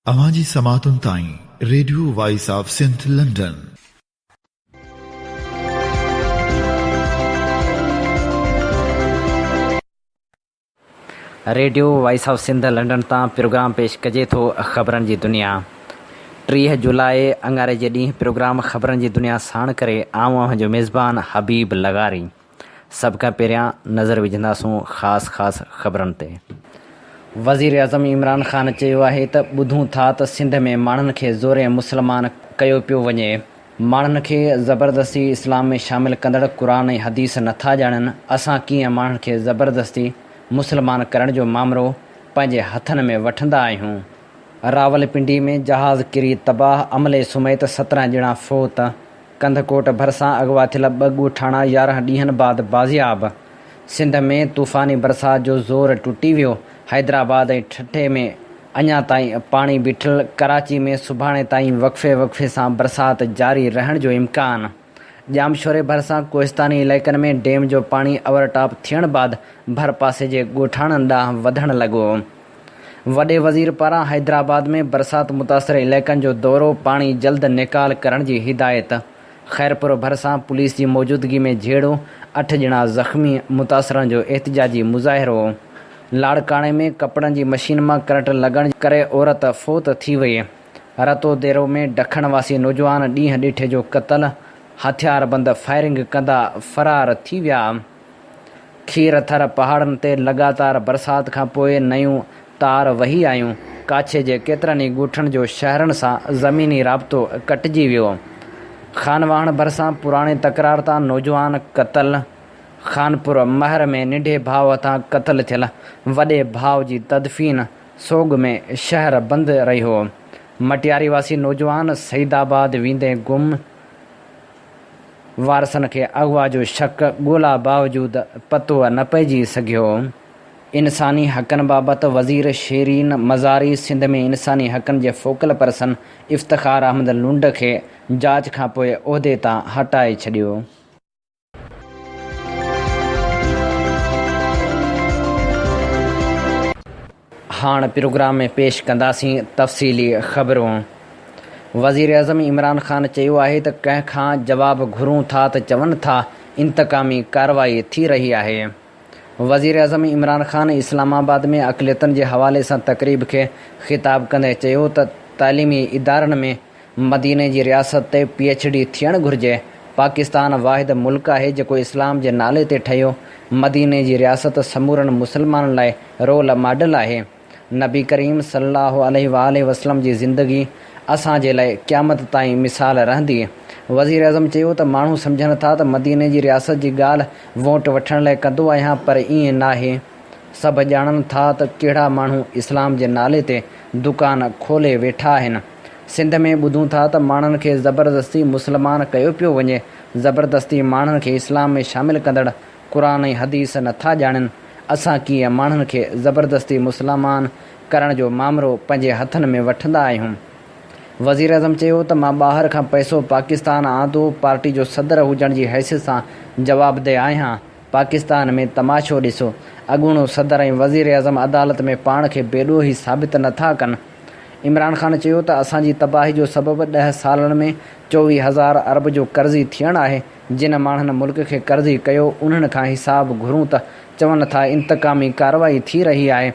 अवांजी समातुन ताईं radio voice of Sindh London. Radio voice of Sindh London तां प्रोग्राम पेश कजे थो ख़बरनि जी दुनिया। 30 जुलाई अंगारे जे ॾींहुं प्रोग्राम ख़बरनि जी दुनिया साण करे आऊं जो मेज़बान हबीब लगारी। सभ खां पहिरियां नज़र विझंदासूं ख़ासि ख़बरनि ते। वज़ीर आज़म इमरान ख़ान चयो आहे त ॿुधूं था त सिंध में माण्हुनि खे ज़ोरे मुस्लमान कयो पियो वञे। माण्हुनि खे ज़बरदस्ती इस्लाम में शामिलु कंदड़ क़ुरान ऐं हदीस नथा ॼाणनि। असां कीअं माण्हुनि खे ज़बरदस्ती मुस्लमान करण जो मामिलो पंहिंजे हथनि में वठंदा आहियूं। रावलपिंडी में जहाज़ किरी तबाह, अमले समेत 17 ॼणा फ़ौत। कंधकोट भरिसां अगवा थियल 2 ॻोठाणा 11 ॾींहंनि बाद बाज़ियाब। सिंध में तूफ़ानी बरसाति जो ज़ोर टुटी वियो। हैदराबाद ऐं ठठे में अञा ताईं पाणी बीठल। कराची में सुभाणे ताईं वक़्फ़े सां बरसाति जारी रहण जो इम्कान। जामशोरे भरिसां कोहिस्तानी इलाइक़नि में डैम जो पाणी ओवरटॉप थियण बाद भर पासे जे ॻोठाणनि ॾांहुं वधणु लॻो। वॾे वज़ीर पारां हैदराबाद में बरसाति मुतासिर इलाइक़नि जो दौरो, पाणी जल्द निकाल करण जी हिदायत। ख़ैरपुर भरिसां पुलिस जी मौजूदगी में झेड़ो, 8 ॼणा ज़ख़्मी, मुतासिरनि जो एहतिजाजी मुज़ाहिरो। लाड़काणे में कपड़नि जी मशीन मां करंट लॻण करे औरत फ़ौत थी वई। रतोदेरो में ॾखण वासी नौजवान ॾींहुं ॾिठे जो क़तल, हथियारबंद फायरिंग कंदा फ़रार थी विया। खीरथर पहाड़नि ते लगातार बरसाति खां पोइ नयूं तार वही आयूं। काछे जे केतिरनि ई ॻोठनि जो शहरनि सां ज़मीनी राब्तो कटिजी वियो। खानवाण भरिसां पुराणे तकरार तां नौजवान क़तल। खानपुर महर में निंढे भाउ हथां क़तल थियल वॾे भाउ जी तदफ़ीन। सोग में शहर बंदि रहियो। मटियारी वासी नौजवान सईदाबाद वेंदे गुम। वारसनि खे अगवा जो शक, ॻोल्हा बावजूद पतो न पइजी सघियो। इंसानी हक़नि बाबति वज़ीर शीरीन मज़ारी सिंध में इंसानी हक़नि जे फोकल पर्सन इफ़्तिख़ार अहमद लुंड खे जांच खां पोइ उहिदे तां हटाए छॾियो। हाणे प्रोग्राम में पेश कंदासीं तफ़सीली ख़बरूं। वज़ीर आज़म इमरान ख़ान चयो आहे त कंहिं खां जवाबु घुरूं था त चवनि था इंतकामी कार्रवाई थी रही आहे। वज़ीर आज़म इमरान ख़ान इस्लामाबाद में अक़लियतुनि जे हवाले सां तक़रीब खे ख़िताब कंदे चयो त तालीमी इदारनि में मदीने जी रियासत ते PhD थियणु घुरिजे। पाकिस्तान वाहिद मुल्क आहे जेको इस्लाम जे नाले ते ठहियो। मदीने जी रियासत समूरनि मुसलमाननि लाइ रोल मॉडल आहे। नबी करीम सल्लल्लाहु अलैहि वसल्लम जी ज़िंदगी असांजे लाइ क़यामत ताईं मिसाल रहंदी। वज़ीर आज़म चयो त माण्हू सम्झनि था त मदीने जी रियासत जी ॻाल्हि वोट वठण लाइ कंदो आहियां, पर ईअं नाहे। सभु ॼाणनि था त कहिड़ा माण्हू इस्लाम जे नाले ते दुकान खोले वेठा आहिनि। सिंध में ॿुधूं था त माण्हुनि खे ज़बरदस्ती मुस्लमान कयो पियो वञे। ज़बरदस्ती माण्हुनि खे इस्लाम में शामिलु कंदड़ क़ुरान ऐं हदीस नथा ॼाणनि। असां कीअं माण्हुनि खे ज़बरदस्ती मुस्लमान करण जो मामिलो पंहिंजे हथनि में वठंदा आहियूं। वज़ीर आज़म चयो त मां ॿाहिरि खां पैसो पाकिस्तान आंदो, पार्टी जो सदर हुजण जी हैसियत सां जवाबदेह आहियां। पाकिस्तान में तमाशो ॾिसो। अॻूणो सदर ऐं वज़ीर आज़म अदालत में पाण खे बेॾोही साबित नथा कनि। इमरान ख़ान चयो त असांजी तबाही जो सबबु 10 सालनि में 24,000 अरब जो कर्ज़ी थियणु आहे। जिन माण्हुनि मुल्क खे कर्ज़ी कयो उन्हनि खां हिसाब घुरूं त चवनि था इंतकामी कार्रवाई थी रही आहे।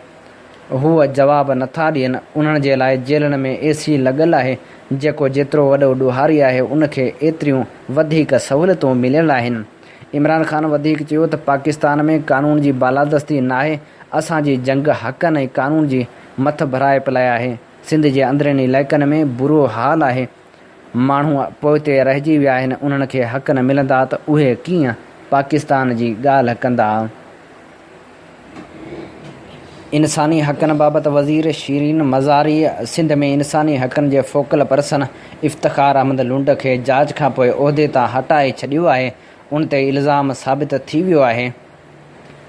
हूअ जवाब नथा ॾियनि। उन्हनि जे लाइ जेलनि में AC लॻल आहे। जेको जेतिरो वॾो ॾोहारी आहे उनखे एतिरियूं वधीक सहूलियतूं मिलियल आहिनि। इमरान ख़ान वधीक चयो त पाकिस्तान में कानून जी बालादस्ती नाहे। असांजी जंग हक़नि ऐं कानून जी मथ भराए पिलाए आहे। सिंध जे अंदरनि इलाइक़नि में बुरो हाल आहे। माण्हू पोइते रहिजी विया आहिनि। उन्हनि खे हक़ न मिलंदा त उहे कीअं पाकिस्तान जी ॻाल्हि कंदा। इंसानी हक़नि बाबति वज़ीर शीरीन मज़ारी सिंध में इंसानी हक़नि जे फोकल पर्सन इफ़्तिख़ार अहमद लुंड खे जांच खां पोइ उहिदे तां हटाए छॾियो आहे। उन ते इल्ज़ाम साबित थी वियो आहे।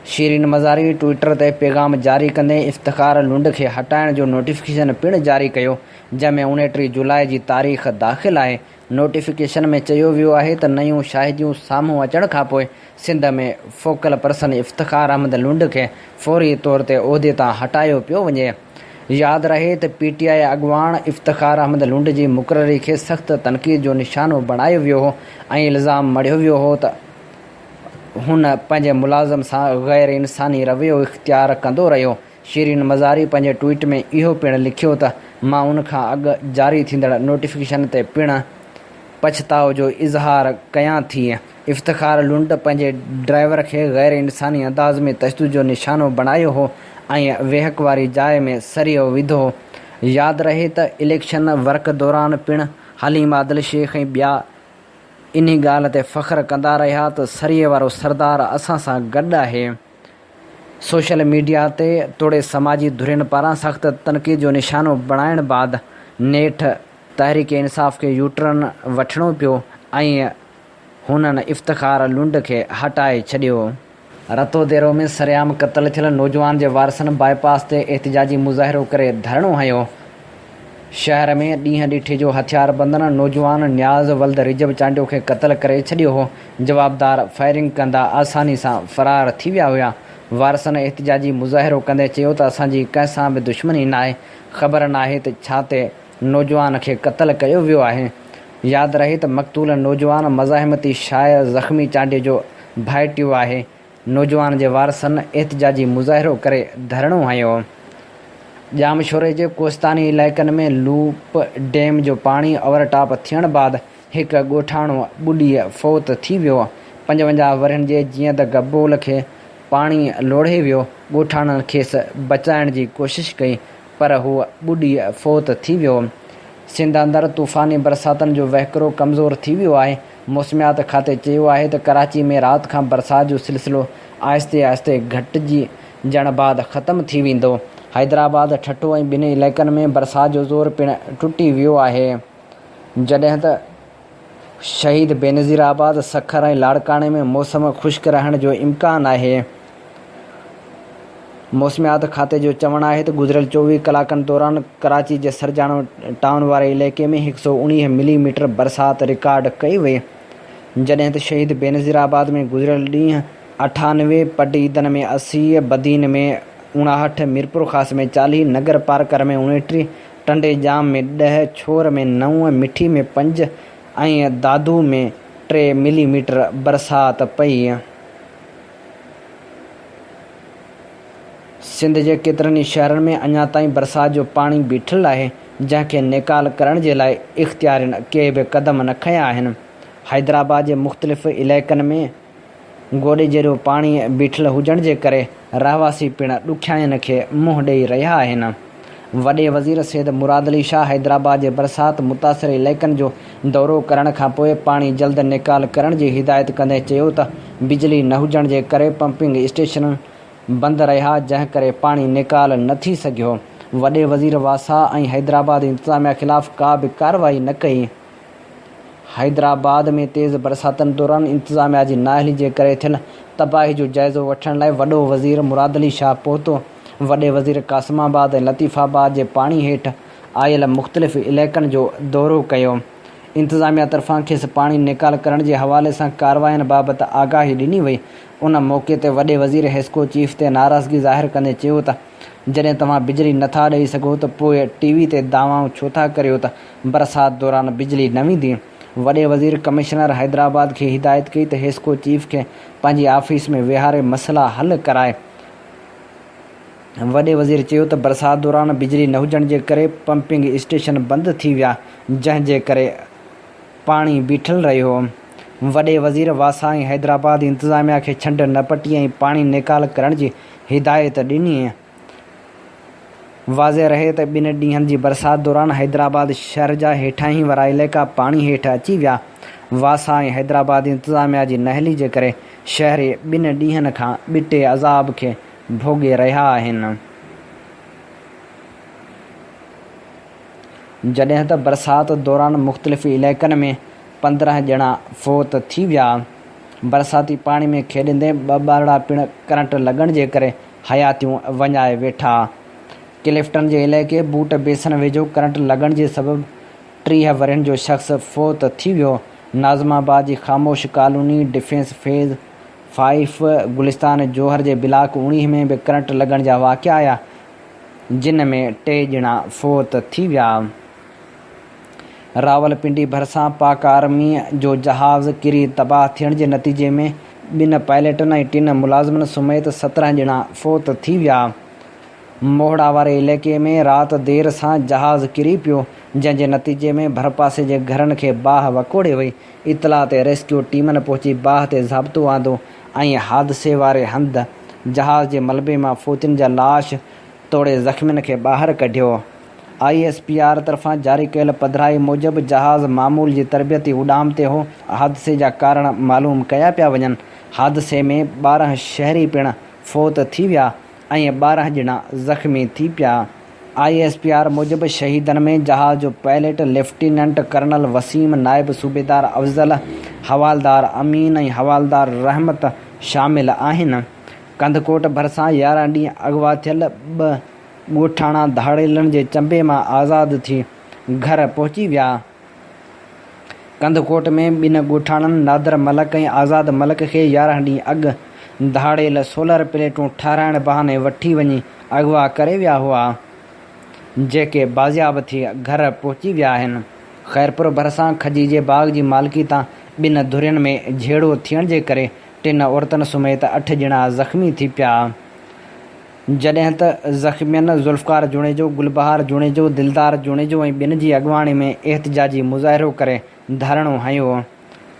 शीरीन मज़ारी ट्विटर ते पैगाम जारी कंदे इफ़्तिख़ार लुंड खे हटाइण जो नोटिफिकेशन पिणु जारी कयो, जंहिंमें 29 जुलाई जी तारीख़ दाख़िल आहे। नोटिफिकेशन में चयो वियो आहे त नयूं शाहिदियूं साम्हूं अचण खां पोइ सिंध में फोकल पर्सन इफ़्तिख़ार अहमद लुंड खे फ़ौरी तौर ते उहिदे तां हटायो पियो वञे। यादि रहे त PTI अॻुवाण इफ़्तिख़ार अहमद लुंड जी मुक़ररी खे सख़्तु तनक़ीद जो निशानो बणायो वियो हो ऐं इल्ज़ाम मढ़ियो वियो हो त हुन पंहिंजे मुलाज़िम सां ग़ैर इंसानी रवैयो इख़्तियार कंदो रहियो। शीरीन मज़ारी पंहिंजे ट्वीट में इहो पिणु लिखियो त मां उन खां अॻु जारी थींदड़ नोटिफिकेशन ते पिणु पछताव जो इज़हार कयां थी। इफ़्तिख़ार लुंड पंहिंजे ड्राइवर खे ग़ैर इंसानी अंदाज़ में तशदुद जो निशानो बणायो हो ऐं वेहक वारी जाइ में सरियो विधो हो। यादि रहे त इलेक्शन वर्क दौरान पिणु हलीम आदिल शेख ऐं ॿिया इन्ही ॻाल्हि ते फ़ख्रु कंदा रहिया त सरिये वारो सरदार असां सां गॾु आहे। सोशल मीडिया ते तोड़े समाजी धुरियुनि पारां सख़्तु तनक़ीद जो निशानो बणाइण बाद नेठि तहरीक इंसाफ़ खे यूटर्न वठिणो पियो ऐं हुननि इफ़्तिख़ार लुंड खे हटाए छॾियो। रतोदेरो में सरेआम क़त्ल थियल नौजवान जे वारसनि बाईपास ते एहतिजाजी मुज़ाहिरो करे धरणो हंयो। शहर में ॾींहं ॾिठे जो हथियार बंदनि नौजवान न्याज़ वल्द रिजब चांडियो खे क़त्ल करे छॾियो हो। जवाबदार फायरिंग कंदा आसानी सां फ़रार थी विया हुआ। वारसनि एहतिजाजी मुज़ाहिरो कंदे चयो त असांजी कंहिंसां बि दुश्मनी नाहे, ख़बर नाहे त छा ते नौजवान खे क़त्ल कयो वियो आहे। यादि रहे त मक़तूल नौजवान मज़ाहिमती शाइर ज़ख़्मी चांडियो जो भाइटियो आहे। नौजवान जे वारसनि एहतिजाजी मुज़ाहिरो करे धरणो हंयो। जामशोरे जे कोस्तानी इलाइक़नि में लूप डैम जो पाणी ओवरटॉप थियण बाद हिकु ॻोठाणो ॿुॾी फ़ौत थी वियो। 55 वरहनि जे जीअं त गब्बोल खे पाणी लोढ़े वियो। ॻोठाणनि खेसि बचाइण जी कोशिशि कई पर हू ॿुॾी फ़ौत थी वियो। सिंध अंदरि तूफ़ानी बरसातनि जो वहिकिरो कमज़ोर थी वियो आहे। मौसमियात खाते चयो आहे त कराची में राति खां बरसाति जो सिलसिलो आहिस्ते आहिस्ते घटिजी जण बाद ख़तमु थी वेंदो। हैदराबाद ठठो ऐं ॿिनि इलाइक़नि में बरसाति जो ज़ोर पिणु टुटी वियो आहे, जॾहिं त शहीद बेनज़ीराबाद, सखर ऐं लाड़काणे में मौसम ख़ुश्क रहण जो इम्कानु आहे। मौसमियात खाते जो चवणु आहे त गुज़िरियल 24 कलाकनि दौरान कराची जे सरजाणो टाउन वारे इलाइक़े में 119 मिलीमीटर बरसाति रिकॉर्ड कई वई, जॾहिं त शहीद बेनज़ीराबाद में गुज़िरियल ॾींहुं 98, पटीदन में 80, बदीन में 59, मीरपुर ख़ास में 40, नगर पार्कर में 29, टंडे जाम में 10, छोर में 9, मिठी में 5 ऐं दादू में 3 मिलीमीटर बरसाति पई। सिंध जे केतिरनि ई शहरनि में अञा ताईं बरसाति जो पाणी बीठल आहे, जंहिंखे निकाल करण जे लाइ इख़्तियारियुनि के बि क़दम न खंया आहिनि। हैदराबाद जे मुख़्तलिफ़ इलाइक़नि में गोॾे जहिड़ो पाणी बीठल हुजण जे करे रहवासी पिणु ॾुखियाईनि खे मुंहुं ॾेई रहिया आहिनि। वॾे वज़ीर सैयद मुराद अली शाह हैदराबाद जे बरसाति मुतासिर इलाइक़नि जो दौरो करण खां पोइ पाणी जल्द निकाल करण जी हिदायत कंदे चयो त बिजली न हुजण जे करे पंपिंग स्टेशन बंदि रहिया, जंहिं करे पाणी निकाल न थी सघियो। वॾे वज़ीर वासा ऐं हैदराबाद इंतिज़ामिया ख़िलाफ़ का बि कार्रवाई न कई। हैदराबाद में तेज़ बरसातनि दौरान इंतिज़ामिया जी नाअहली जे करे थियल तबाही जो जाइज़ो वठण लाइ वॾो वज़ीर मुराद अली शाह पहुतो। वॾे वज़ीर कासिमाबाद ऐं लतीफ़ाबाद जे पाणी हेठि आयल मुख़्तलिफ़ इलाइक़नि जो दौरो कयो। इंतिज़ामिया तरफ़ां खेसि पाणी निकाल करण जे हवाले सां कार्रवाइनि बाबति आगाही ॾिनी वई। उन मौक़े ते वॾे वज़ीर हेस्को चीफ़ ते नाराज़गी ज़ाहिर कंदे चयो त जॾहिं तव्हां बिजली नथा ॾेई सघो त पोइ TV ते दावाऊं छो था करियो त बरसाति दौरान बिजली न वेंदी। वॾे वज़ीर कमिश्नर हैदराबाद खे हिदायत कई त हेस्को चीफ़ खे पंहिंजी ऑफ़िस में विहारे मसइला हल कराए। वॾे वज़ीर चयो त बरसाति दौरान बिजली न हुजण जे करे पंपिंग स्टेशन बंदि थी विया, जंहिं जे करे पाणी बीठल रहियो। वॾे वज़ीर वासा ऐं हैदराबाद इंतिज़ामिया खे छंड न पटी ऐं पाणी निकाल करण जी हिदायत ॾिनी। वाज़े रहे त ॿिनि ॾींहंनि जी बरसाति दौरान हैदराबाद शहर जा हेठाहीं वारा इलाइक़ा पाणी हेठि अची विया। वासा ऐं हैदराबाद इंतिज़ामिया जी नहली जे करे शहरी ॿिनि ॾींहंनि खां ॿिटे अज़ाब खे भोॻे रहिया आहिनि। जॾहिं त बरसाति दौरान मुख़्तलिफ़ इलाइक़नि में 15 ॼणा फ़ौत थी विया। बरसाती पाणी में खेॾंदे 2 ॿारड़ा पिणु करंट लॻण जे करे हयातियूं वञाए वेठा। क्लिफ्टन जे इलाइक़े बूट बेसन वेझो करंट लॻण जे सबबु 30 वरहनि जो शख़्स फ़ौत थी वियो। नाज़िमाबाद जी ख़ामोश कॉलोनी, डिफेंस फेज़ 5, गुलिस्तान जोहर जे ब्लॉक 19 में बि करंट लॻण जा वाक़िआ आया। जिन में 3 ॼणा फ़ौत थी विया। रावलपिंडी भरिसां पाक आर्मी जो जहाज़ किरी तबाह थियण जे नतीजे में 2 पायलटनि ऐं 3 मुलाज़िमनि समेत 17 ॼणा फ़ौत थी विया। मोहड़ा वारे इलाइक़े में राति देर सां जहाज़ किरी पियो, जंहिं जे नतीजे में भरपासे जे घरनि खे बाहि वकोड़े वई। इतला ते रेस्क्यू टीमनि पहुची बाहि ते ज़ाब्तो आंदो ऐं हादिसे वारे हंधि जहाज़ जे मलबे मां फ़ौतियुनि जा लाश तोड़े ज़ख़्मियुनि खे ॿाहिरि कढियो। ISPR तरफ़ां जारी कयल पधिराई मूजिबि जहाज़ मामूल जी तरबियती उॾाम ते हो। हादिसे जा कारण मालूम कया पिया वञनि। हादिसे में 12 शहरी पिणु फ़ौत थी विया ऐं 12 ॼणा ज़ख़्मी थी पिया। ISPR मूजिबि शहीदनि में जहाज़ जो पायलट लेफ्टिनेंट कर्नल वसीम, नायब सूबेदार अफ़ज़ल, हवालदार अमीन ऐं हवालदार रहमत शामिल आहिनि। कंदकोट भरिसां 11 ॾींहं अॻुवा थियल 2 ॻोठाणा धाड़ेलनि जे चंबे मां आज़ादु थी घर पहुची विया। कंदकोट में 2 ॻोठाणनि नादर मलक ऐं आज़ाद मलक खे 11 ॾींहं अॻु धाड़ेल सोलर प्लेटूं ठाराइण बहाने वठी वञी अॻुवा करे विया हुआ, जेके बाज़ियाब थी घर पहुची विया आहिनि। ख़ैरपुर भरिसां खजीजे बाग़ जी मालिकी तां 2 धुरियुनि में झेड़ो थियण जे करे 3 औरतुनि समेत 8 ॼणा ज़ख़्मी थी पिया, जॾहिं त ज़ख़्मियुनि ज़ुल्फ़कार जुणेजो, गुलबहार जुणेजो, दिलदार जुणेजो ऐं 2 जी अॻुवाणी में एहतिजाजी मुज़ाहिरो करे धरणो हंयो।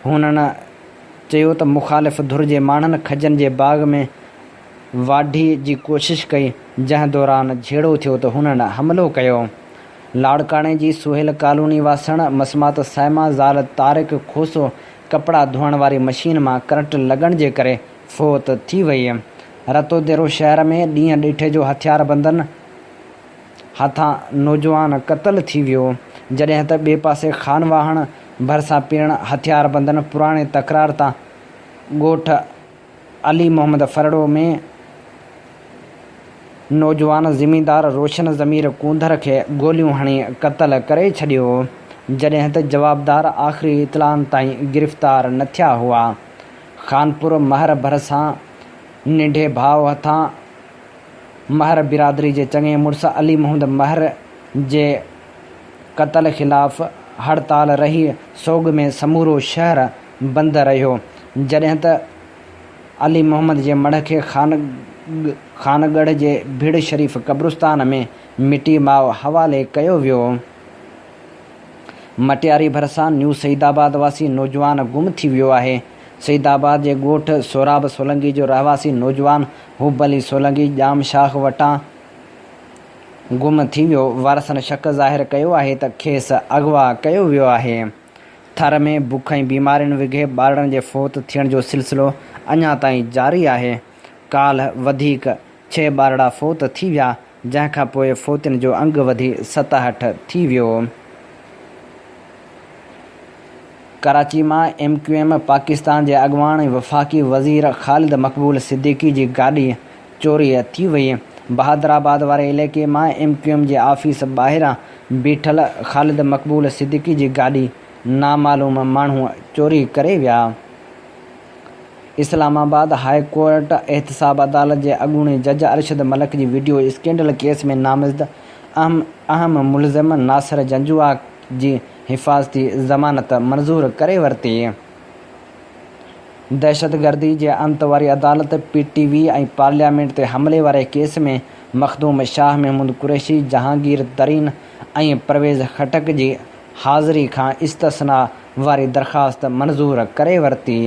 हुननि चयो त मुख़ालिफ़ धुर जे माण्हुनि खजनि जे बाग़ में वाढी जी कोशिशि कई, जंहिं दौरान झेड़ो थियो त हुननि हमिलो कयो। लाड़काणे जी सुहेल कॉलोनी वासण मसमात साइमा ज़ाल तारिक खोसो कपिड़ा धोअण वारी मशीन मां करंट लॻण जे करे फ़ौत थी वई। रतोदेरो शहर में ॾींहं ॾिठे जो हथियारबंदनि हथां नौजवान क़तल थी वियो, जॾहिं त ॿिए पासे खानवाहण भरिसां पिणु हथियारबंदनि पुराणे तकरार तां ॻोठ अली मोहम्मद फरड़ो में नौजवान ज़मींदार रोशन ज़मीर कूंदर खे गोलियूं हणी क़तल करे छॾियो, जॾहिं त जवाबदार आख़िरी इतलाउनि ताईं गिरफ़्तार न थिया हुआ। खानपुर महर भरिसां नंढे भाउ हथां महर बिरादरी जे चङे मुड़ुस अली मोहम्मद महर जे क़तल ख़िलाफ़ हड़ताल रही सोग में समूरो शहर बंदि रहियो, जॾहिं त अली मोहम्मद जे मढ़ खे खानगढ़ जे भीड़ शरीफ़ क़ब्रिस्तान में मिटी माउ हवाले कयो वियो। मटियारी भरिसां न्यू सईदाबाद वासी नौजवान गुम थी वियो आहे। सईदाबाद जे ॻोठ सोराब सोलंगी जो रहवासी नौजवान हुब अली सोलंगी जाम शाख वटां गुम थी वियो। वारसनि शक ज़ाहिर कयो आहे त खेसि अगवा कयो वियो आहे। थर में बुख ऐं बीमारियुनि विघे ॿारनि जे फ़ौत थियण जो सिलसिलो अञा ताईं जारी आहे। काल्ह वधीक 6 ॿारड़ा फ़ौत थी विया, जंहिंखां पोइ फ़ौतियुनि जो अंग वधी 67 थी वियो। कराची मां MQM पाकिस्तान जे अॻुवाण ऐं वफ़ाक़ी वज़ीर ख़ालिद मक़बूल सिद्दीकी जी गाॾी चोरी थी वई। बहादराबाद वारे इलाइक़े मां MQM जे ऑफ़िस ॿाहिरां बीठल ख़ालिद मक़बूल सिद्दीकी जी गाॾी नामालूम माण्हू चोरी करे विया। इस्लामाबाद हाई कोर्ट एहतिसाब अदालत जे अॻूणे जज अरशद मलक जी वीडियो स्कैंडल केस में नामज़द अहम मुलज़िम नासिर जंजुआ जी हिफ़ाज़ती ज़मानत मंज़ूर करे वरिती। दहशतगर्दी जे अंत वारी अदालत PTV ऐं पार्लियामेंट ते हमले वारे केस में मखदूम शाह, महमूद कुरैशी, जहांगीर तरीन ऐं परवेज़ खटक जी हाज़िरी खां इस्तिस्ना वारी दरख़्वास्त मंज़ूर करे वरिती।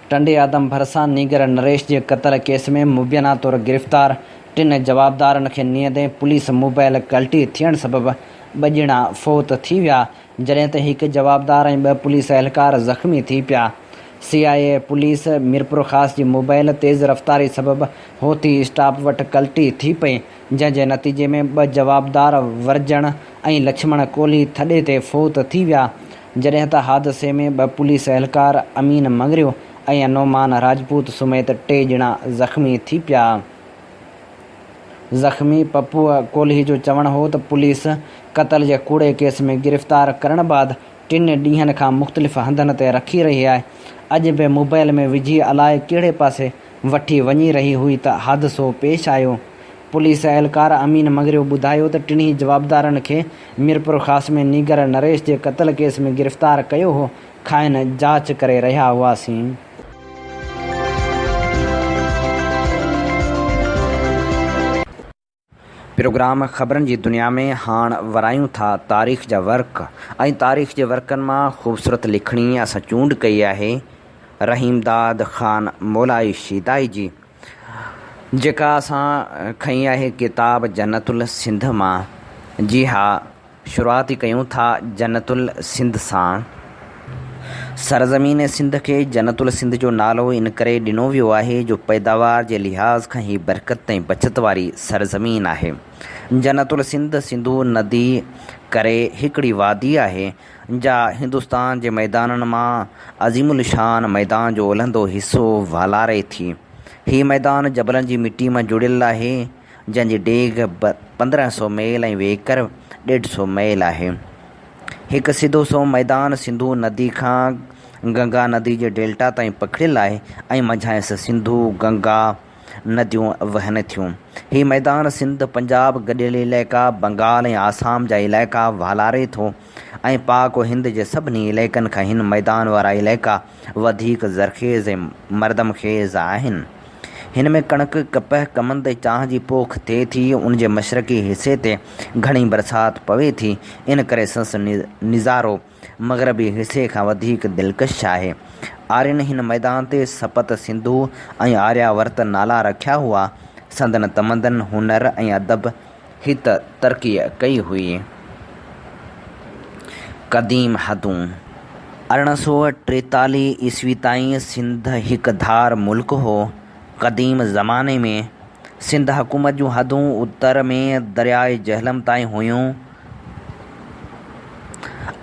टंडे आदम भरिसां नीगर नरेश जे क़तल केस में मुबैना तौरु गिरफ़्तार 3 जवाबदारनि खे नींदे पुलिस मोबाइल कल्टी थियण सबबि 2 ॼणा फ़ौत थी विया, जॾहिं त 1 जवाबदार ऐं 2 पुलिस एहलकार ज़ख़्मी थी पिया। CIA पुलिस मीरपुर ख़ास जी मोबाइल तेज़ रफ़्तारी सबबि होती स्टाफ वटि कल्टी थी पई, जंहिं जे नतीजे में 2 जवाबदार वरजण ऐं लक्ष्मण कोहली थॾे ते फ़ौत थी विया, जॾहिं त हादिसे में 2 पुलिस एहलकार अमीन मंगरियो ऐं नौमान राजपूत समेत 3 ॼणा ज़ख़्मी थी पिया। ज़ख़्मी पप्पू कोहली जो चवणु हो त पुलिस क़तल जे कूड़े केस में गिरफ़्तार करण बाद 3 ॾींहंनि खां मुख़्तलिफ़ हंधनि ते रखी रही आहे अॼु बि मोबाइल में विझी अलाए कहिड़े पासे वठी वञी रही हुई त हादिसो पेश आयो। पुलिस एहलकार अमीन मगरियो ॿुधायो त टिनी जवाबदारनि खे मीरपुर ख़ास में नीगर नरेश जे क़त्ल केस में गिरफ़्तार कयो हो। खाइन जांच करे रहिया हुआसीं। प्रोग्राम ख़बरनि जी दुनिया में हाणे वरायूं था तारीख़ जा वर्क ऐं तारीख़ जे वर्कनि मां ख़ूबसूरत लिखणी असां चूंड कई आहे रहीमदाद ख़ान मौलाई शीदाई जी, जेका असां खई आहे किताब जन्नतुल सिंध मां। जी हा, शुरूआत ई कयूं था जन्नतुल सिंध सां। सरज़मीन सिंध खे जन्नतुल सिंध जो नालो इन करे ॾिनो वियो आहे जो पैदावार जे लिहाज़ खां ई बरकत ऐं बचत वारी सरज़मीन आहे। जन्नतुल सिंध सिंधु नदी करे हिकिड़ी वादी आहे जा हिंदुस्तान जे मैदाननि मां अज़ीमुल शान मैदान जो ओलहंदो हिसो वालारे थी। हीउ मैदान जबलनि जी मिटी मां जुड़ियल आहे, जंहिंजी डेघ 1500 मील ऐं वेकर 150 मील आहे। हिकु सिधो सो मैदान सिंधु नदी खां गंगा नदी जे डेल्टा ताईं पखिड़ियल आहे ऐं मंझांसि सिंधु गंगा नदियूं वहनि थियूं। हीउ मैदान सिंध पंजाब गॾियल इलाइक़ा बंगाल ऐं आसाम जा इलाइक़ा वालारे थो ऐं पाक व हिंद जे सभिनी इलाइक़नि खां हिन मैदान वारा इलाइक़ा वधीक ज़रख़ेज़ ऐं मर्दमख़ेज़ आहिनि। हिन में कणक कपह कमंद ऐं चांहि जी पोख थिए थी। उन जे मशरक़ी हिसे ते घणी बरसाति पवे थी, इन करे संस निज़ारो मग़रबी हिसे खां वधीक दिलकश आहे। आर्यनि हिन मैदान ते सपत सिंधु ऐं आर्यावर्त नाला रखिया हुआ। संदन तमंदन हुनर ऐं अदब हित तरक़ी कई हुई। क़दीम हदूं 1843 ईस्वी ताईं सिंध हिकु धार मुल्क हो। क़दीम ज़माने में सिंध हुकूमत जूं हदूं उत्तर में दरियाए जहलम ताईं हुयूं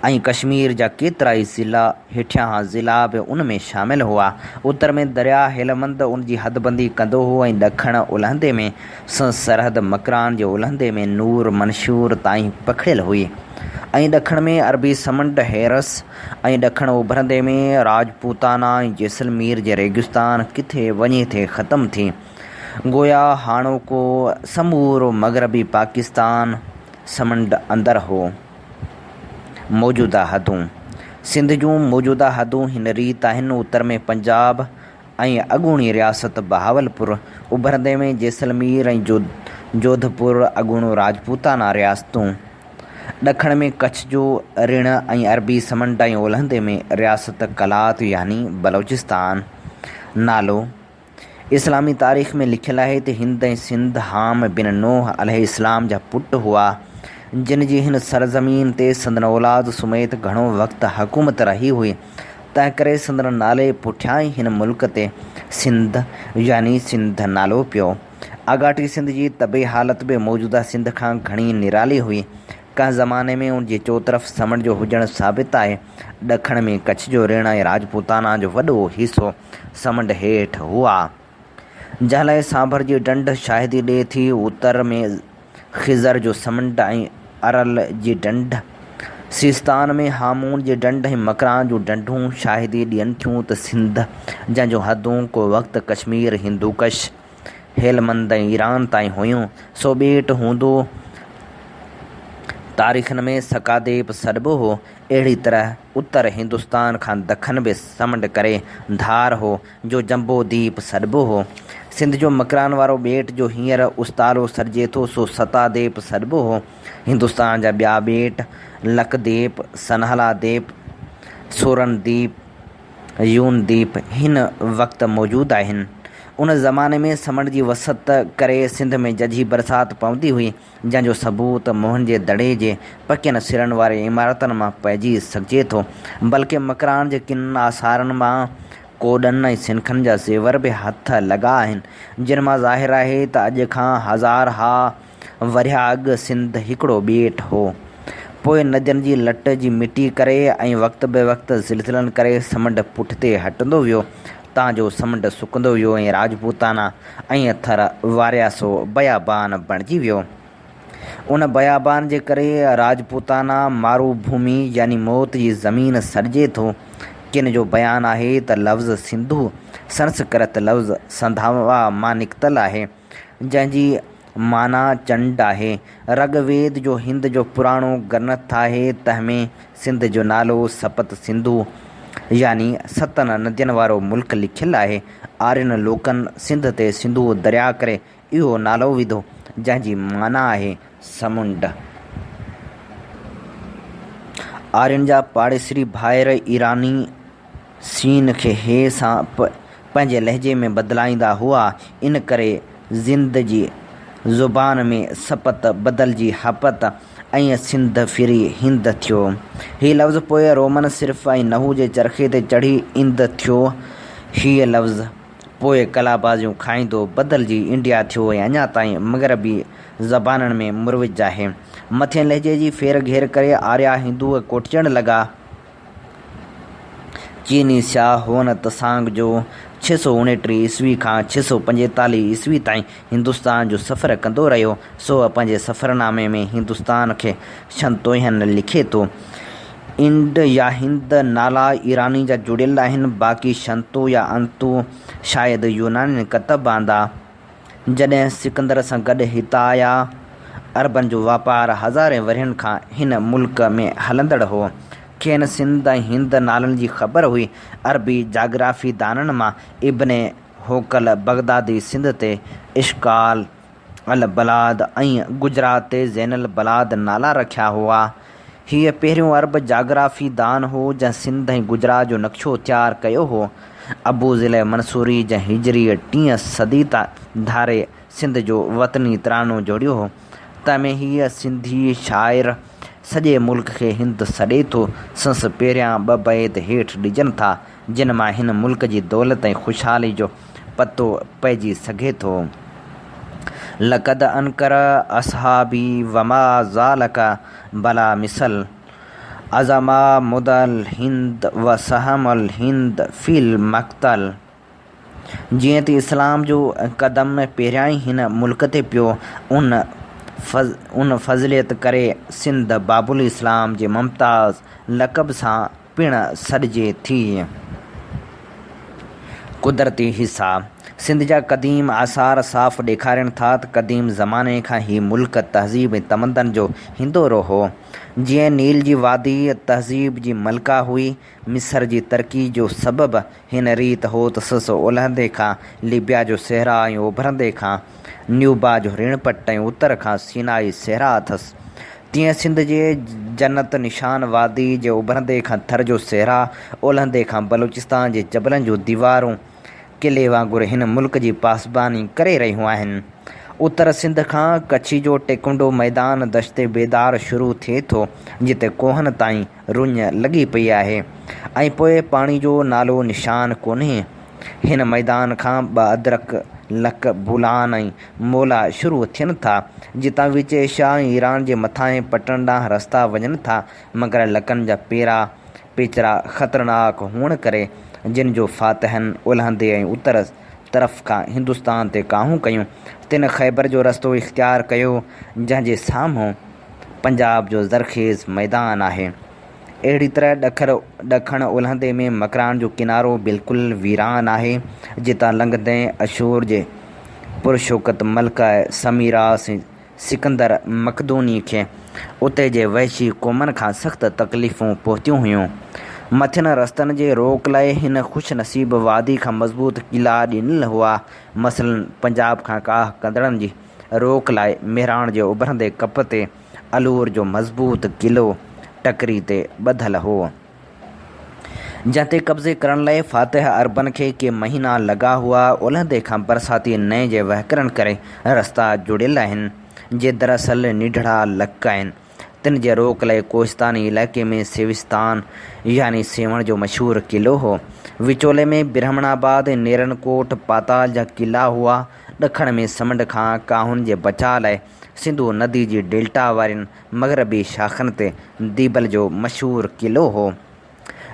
ऐं कश्मीर जा केतिरा ई ज़िला हेठियां ज़िला बि उन में शामिल हुआ। उत्तर में दरिया हेलमंद उन जी हदबंदी कंदो हो ऐं ॾखण उलहंदे में सरहद मकरान जे उलहंदे में नूर मंशूर ताईं पखिड़ियल हुई ऐं ॾखण में अरबी समुंड हेरस ऐं ॾखण उभरंदे में राजपूताना ऐं जैसलमेर जे रेगिस्तान किथे वञे थे ख़तमु थी। गोया हाणोको समूरो मग़रबी पाकिस्तान समुंड अंदरि हो। मौजूदा हदूं सिंध जूं मौजूदा हदूं हिन रीत आहिनि। उत्तर में पंजाब ऐं अॻूणी रियासत बहावलपुर, उभरंदे में जैसलमेर ऐं जोधपुर अॻूणो राजपूताना रियासतूं, ॾखण में कच्छ जो ऋण ऐं अरबी समुंड ऐं ओलहंदे में रियासत कलात यानी बलोचिस्तान। नालो इस्लामी तारीख़ में लिखियलु आहे त हिंद ऐं सिंध हाम बिन नूह अलैहिस्सलाम जा पुट हुआ, जिन जी हिन सरज़मीन ते संदन औलाद समेत घणो वक़्तु हुकूमत रही हुई। तंहिं करे संदन नाले पुठियां ई हिन मुल्क ते सिंध यानी सिंध नालो पियो। आगाटी सिंध जी तबी हालत बि मौजूदा सिंध खां घणी निराली हुई। कंहिं ज़माने में उन जे चोतरफ़ समुंड जो हुजणु साबित आहे। ॾखण में कच्छ जो ऋण ऐं राजपूताना जो वॾो हिसो समुंड हेठि हुआ, जंहिं लाइ सांभर जी ढंढ शाहिदी ॾिए थी। उत्तर में ख़िज़र जो समुंड ऐं अरल जी ढंढ, सिस्तान में हामून जी ढंढ ऐं मकरान जूं ढंढूं शाहिदी ॾियनि थियूं त सिंध जंहिंजूं हदूं को वक़्तु कश्मीर हिंदूकश हेलमंद ऐं ईरान ताईं हुयूं, सो ॿेट हूंदो तारीख़नि में सकादेप सॾिबो हो। अहिड़ी तरह उत्तर हिंदुस्तान खां दखन बि समुंड करे धार हो जो जंबो दीप सॾिबो हो। सिंध जो मकरान वारो ॿेट जो हींअर उस्तालो सॾिजे थो सो सतादेप सॾिबो हो। हिंदुस्तान जा ॿिया ॿेट लकदीप, सनहला दीप, सोरन दीप, यून दीप हिन वक़्तु मौजूदु आहिनि। उन ज़माने में समुंड जी वसत करे सिंध में जझी बरसाति पवंदी हुई, जंहिंजो सबूत मोहन जे दड़े जे पकियनि सिरनि वारे इमारतनि मां पइजी सघिजे थो। बल्कि मकरान जे किन आसारनि मां कोडनि ऐं सिनखनि जा ज़ेवर बि हथ लॻा आहिनि, जिन मां ज़ाहिर आहे त अॼु खां हज़ार हा वरिया अॻु सिंध हिकिड़ो ॿेट हो। पोइ नदियुनि जी लट जी मिटी करे ऐं वक़्तु बे वक़्तु ज़िलज़िलनि करे समुंड पुठिते हटंदो वियो, तां जो समुंड सुकंदो वियो ऐं राजपूताना ऐं अथर वारिया सो बयाबान बणिजी वियो। उन बयाबान जे करे राजपूताना मारूभूमि यानी मौत जी ज़मीन सॾिजे थो। किन जो बयानु आहे त लफ़्ज़ सिंधु संस्कृत लफ़्ज़ संधावा मां निकितल आहे, जंहिंजी माना चंड आहे। ऋग्वेद जो हिंद जो पुराणो ग्रंथ आहे, तंहिंमें सिंध जो नालो सप्त सिंधु यानी 7 नदियुनि वारो मुल्क लिखियलु आहे। आर्यन लोकनि सिंध ते सिंधु दरिया करे इहो नालो विधो, जंहिंजी माना आहे समुंड। आर्यन जा पाड़ेसरी भाइर ईरानी सीन खे हे सां पंहिंजे लहजे में बदिलाईंदा हुआ, इन करे ज़िंद जी ज़ुबान में सपत बदिलजी हपत ऐं सिंध फिरी हिंद थियो। हीउ लफ़्ज़ पोइ रोमन सिर्फ़ ऐं नहू जे चरखे ते चढ़ी इंद थियो। हीअ लफ़्ज़ पोइ कलाबाज़ियूं खाईंदो बदिलजी इंडिया थियो ऐं अञा ताईं मग़रबी ज़बाननि में मुरविज आहे। मथिएं लहजे जी फेर घेर करे आर्या हिंदू कोटिजण लॻा। चीनी शाह होन तसांग जो 669 ईस्वी खां 645 ईस्वी ताईं हिंदुस्तान जो सफ़र कंदो रहियो। सो पंहिंजे सफ़रनामे में हिंदुस्तान खे शंतोहन लिखे थो। इंड या हिंद नाला ईरानी जा जुड़ियल आहिनि, बाक़ी शंतो या अंतु शायदि यूनानी कतब आंदा। जॾहिं सिकंदर सां गॾु हितां आया, अरबनि जो वापारु हज़ारे वरियनि खां हिन मुल्क में हलंदड़ हो। खेनि सिंध ऐं हिंद नालनि जी ख़बर हुई। अरबी जाग्राफ़ी दाननि मां इब्ने होकल बगदादी सिंध ते इश्काल अल बलाद ऐं गुजरात ते ज़ैनल बलाद नाला रखिया हुआ। हीअ पहिरियों अरब जाग्राफ़ी दान हो जंहिं सिंध ऐं गुजरात जो नक्शो तयारु कयो हो। अबू ज़िले मंसूरी जंहिं हिजरी 3 सदी धारे सिंध जो वतनी तरानो जोड़ियो हो। तंहिंमें हीअ सिंधी शाइर सॼे मुल्क खे हिंद सॾे थो। संस पहिरियां 2 बैत हेठि ॾिजनि था, जिन मां हिन मुल्क जी दौलत ऐं ख़ुशहाली जो पतो पइजी सघे थो। लक़द अनकर असहाबी वमा ज़ालक बला मिसल अज़मा मुदल हिंद व सहमल हिंद फिल मक़तल। जीअं त इस्लाम जो क़दम पहिरियां ई हिन मुल्क ते पियो, उन फज़लियत करे सिंध बाबुल इस्लाम जे मुमताज़ लक़ब सां पिणु सॾिजे थी। कुदरती हिसा सिंध जा क़दीम आसार साफ़ ॾेखारिनि था त क़दीम ज़माने खां ही मुल्क तहज़ीब ऐं तमदन जो हिंदोरो हो। जीअं नील जी वादी तहज़ीब जी मलका हुई, मिस्र जी तरक़ी जो सबबु हिन रीत हो त सस ओलहंदे खां लीबिया जो सहरा ऐं उभरंदे खां न्यूबा जो ऋणपट ऐं उत्तर खां सीनाई सहरा अथसि। तीअं सिंध जे जन्नत निशान वादी जे उभरंदे खां थर जो सहरा, ओलहंदे खां बलूचिस्तान जे जबलनि जूं दीवारूं किले वांगुरु हिन मुल्क जी पासबानी करे रहियूं आहिनि। उत्तर सिंध खां कच्छी जो टेकुंडो मैदान दश्ते बेदार शुरू थिए थो, जिते कोहनि ताईं रुञ लॻी पई आहे ऐं पोइ पाणी जो नालो निशान कोन्हे। हिन मैदान खां 2 अदरक लक बुलान ऐं मोला शुरू थियनि था, जितां विच एशिया ऐं ईरान जे मथां पटन ॾांहुं रस्ता वञनि था, मगर लकनि जा पेचरा ख़तरनाक हुअण करे जिन जो फ़ातिहनि ओलहंदे ऐं उत्तर तरफ़ खां हिंदुस्तान ते काहूं कयूं, तिन ख़ैबर जो रस्तो इख़्तियार कयो, जंहिंजे साम्हूं पंजाब जो ज़रख़ेज़ मैदान आहे। अहिड़ी तरह ॾखण ओलहंदे में मकरान जो किनारो बिल्कुलु वीरान आहे, जितां लंघंदे अशूर जे पुरशौकत मल्क समीरास सिकंदर मक़दूनी खे उते जे वहशी क़ौमनि खां सख़्तु तकलीफ़ूं पहुतियूं हुयूं। मथियनि रस्तनि जे रोक लाइ हिन ख़ुशि नसीब वादी खां मज़बूत क़िला ॾिनल हुआ। मसलन पंजाब खां काह कंदड़नि जी रोक लाइ मेहराण जे उभरंदे कप ते अलूर जो मज़बूत क़िलो टकरी ते ॿधल हो, जंहिं ते कब्ज़े करण लाइ फ़ातिह अरबनि खे के महीना लॻा हुआ। ओलहंदे खां बरसाती नए जे वहकरनि करे रस्ता जुड़ियल आहिनि, जे दरअसल निढड़ा लक आहिनि। तिन जे रोक लाइ कोहिस्तानी इलाइक़े में सेविस्तान यानी सेवण जो मशहूरु क़िलो हो। विचोले में ब्रह्मणाबाद ऐं नेरनकोट पाताल जा क़िला हुआ। ॾखण में समुंड खां काहुनि जे बचाव लाइ सिंधु नदी जी डेल्टा वारनि मग़रबी शाख़नि ते दीबल जो मशहूरु क़िलो हो।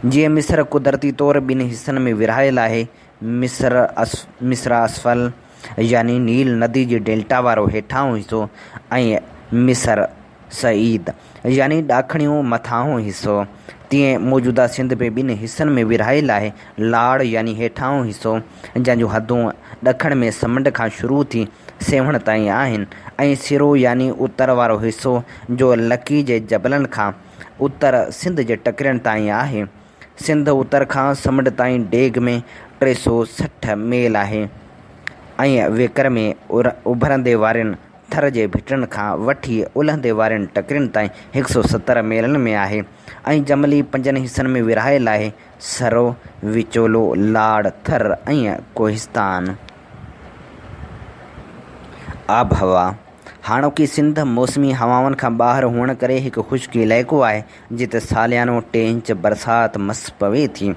जीअं मिस्र कुदरती तौरु 2 हिसनि में विरहायल आहे, मिस्र असफल यानी नील नदी जी डेल्टा वारो हेठां हिसो ऐं मिस्र सईद यानी ॾाखणियो मथां हिसो। तीअं मौजूदा सिंध में ॿिनि हिसनि में विरहायल आहे। लाड़ यानी हेठां हिसो जंहिंजूं हदूं ॾखण में समुंड खां शुरू थी सेवण ताईं आहिनि, ऐं सिरो यानी उतर वारो हिसो जो लकी जे जबलनि खां उतर सिंध जे टकिरनि ताईं आहे। सिंध उतर खां समुंड ताईं डेघ में 360 मील आहे ऐं वेकर में उभरंदे वारनि थर जे भिटनि खां वठी उलहंदे वारनि टकिरनि ताईं 170 मीलनि में आहे ऐं जमली 5 हिसनि में विरहायल आहे: सरो, विचोलो, लाड़, थर ऐं कोहिस्तान। आबहवा हाणोकी सिंध मौसमी हवाउनि खां ॿाहिरि हुअण करे हिकु ख़ुश्क इलाइक़ो आहे जिते सालियानो 3 इंच बरसाति मस पवे थी।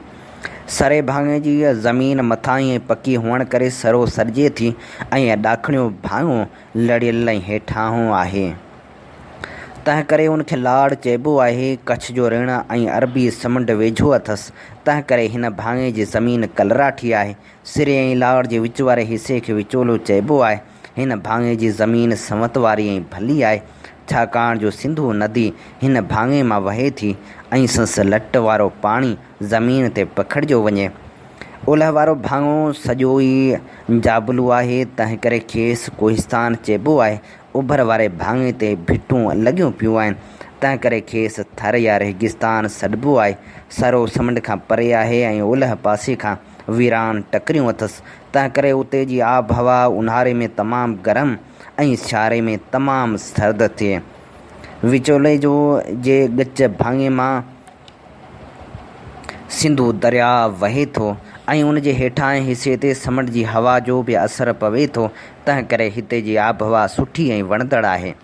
सरे भाङे जी ज़मीन मथां ई पकी हुअण करे सरो सरिजे थी ऐं ॾाखिणियो भाङो लड़ियल ऐं हेठां आहे। तंहिं करे उनखे लाड़ चइबो आहे। कच्छ जो ऋण ऐं अरबी समुंड वेझो अथसि, तंहिं करे हिन भाङे जी ज़मीन कलराठी आहे। सिरे ऐं लाड़ जे विच वारे हिसे खे विचोलो चइबो आहे। हिन भाङे जी ज़मीन संवत वारी ऐं भली आहे, छाकाणि जो सिंधू नदी हिन भाङे मां वहे थी ऐं संस लट वारो पाणी ज़मीन ते पखिड़िजो वञे। ओलह वारो भाङो सॼो ई जाबलू आहे, तंहिं करे खेसि कोहिस्तान चइबो आहे। उभर वारे भाङे ते भिटूं लॻियूं पियूं आहिनि, तंहिं करे खेसि थर या रेगिस्तान सॾिबो आहे। सरो समुंड खां परे आहे ऐं ओलह पासे खां वीरान टकिरियूं अथसि, तंहिं करे उते जी आबहवा ऊन्हारे में तमामु गरम ऐं सियारे में तमामु सर्द थिए। विचोले जे ॻच भाङे मां सिंधू दरिया वहे थो ऐं उन जे हेठां हिसे ते समुंड जी हवा जो बि असरु पवे थो, तंहिं करे हिते जी आबहवा सुठी ऐं वणंदड़ आहे।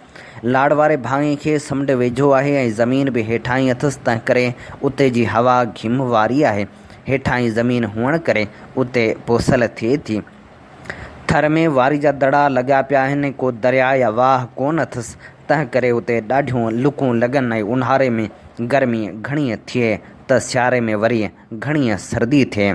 लाड़ वारे भाङे खे समुंड वेझो आहे ऐं ज़मीन बि हेठां ई अथसि, तंहिं करे उते जी हवा घिम वारी आहे। हेठां ई ज़मीन हुअण करे उते पोसल थिए थी। थर में वारी जा दड़ा लॻा पिया आहिनि, को दरिया या वाह कोन अथसि, तंहिं करे उते ॾाढियूं लुकूं लॻनि ऐं ऊन्हारे में गर्मी घणी थिए त सियारे में वरी घणी सर्दी थिए।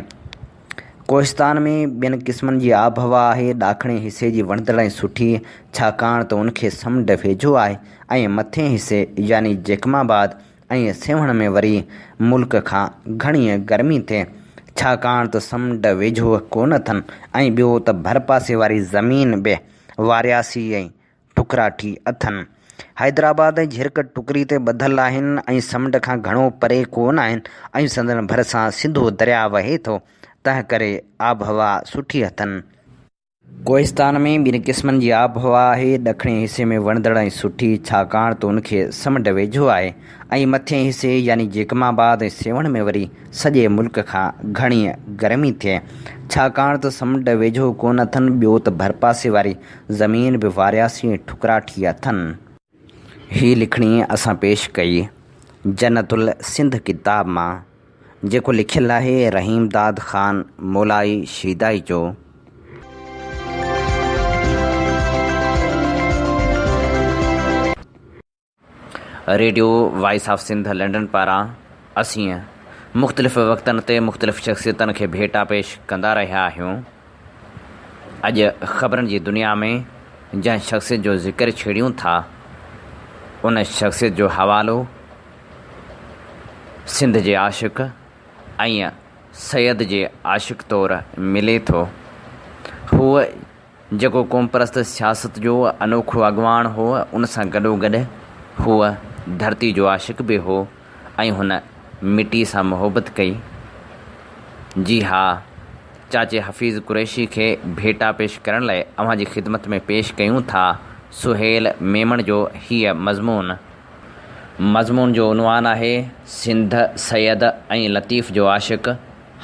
कोहिस्तान में 2 क़िस्मनि जी आबहवा आहे। ॾाखिणे हिसे जी वणंदड़ ऐं सुठी, छाकाणि त उनखे समुंड वेझो आहे, ऐं मथे हिसे यानी जेकमाबाद ऐं सेवण में वरी मुल्क खां घणी गर्मी थिए, छाकाणि त समुंड वेझो कोन अथनि ऐं ॿियो त भर पासे वारी ज़मीन बि वारियासी ऐं टुकराठी अथनि। हैदराबाद ऐं झिरक टुकरी ते ॿधल आहिनि ऐं समुंड खां घणो परे कोन आहिनि ऐं संदन भरिसां सिंधू दरिया वहे थो, तंहिं करे आबहवा सुठी अथनि। कोहिस्तान में 2 क़िस्मनि जी आबहवा आहे। ॾखिणे हिसे में वणंदड़ ऐं सुठी, छाकाणि त उनखे समुंड वेझो आहे, ऐं मथे हिसे यानी जेकमाबाद ऐं सेवण में वरी सॼे मुल्क खां घणी गर्मी थिए, छाकाणि त समुंड वेझो कोन अथनि। ॿियो त भरपासे वारी ज़मीन बि वारियासी ऐं ठुकराठी अथनि। हीअ लिखणी असां पेश कई जन्नतुल सिंध किताब मां, जेको लिखियलु आहे रहीमदाद ख़ान मोलाई शीदाई जो। Radio voice of Sindh London पारां असीं मुख़्तलिफ़ वक़्तनि ते मुख़्तलिफ़ शख़्सियतनि खे भेटा पेश कंदा रहिया आहियूं। अॼु ख़बरनि जी दुनिया में जंहिं शख़्सियत जो ज़िक्र छेड़ियूं था, उन शख़्सियत जो हवालो सिंध जे आशिक़ ऐं सैयद जे आशिक़ तौरु मिले थो। हूअ जेको क़ौम परस्त सियासत जो अनोखो अॻवान हो, उन सां गॾोगॾु हूअ धरती जो आशिक़ बि हो ऐं हुन मिटी सां मुहबत कई। जी हा, चाचे हफ़ीज़ कुरैशी खे भेटा पेश करण लाइ अव्हां जी ख़िदमत में पेश कयूं था सुहेल मेमण जो हीअ मज़मून जो उनवान आहे सिंध सैयद ऐं लतीफ़ जो आशिक़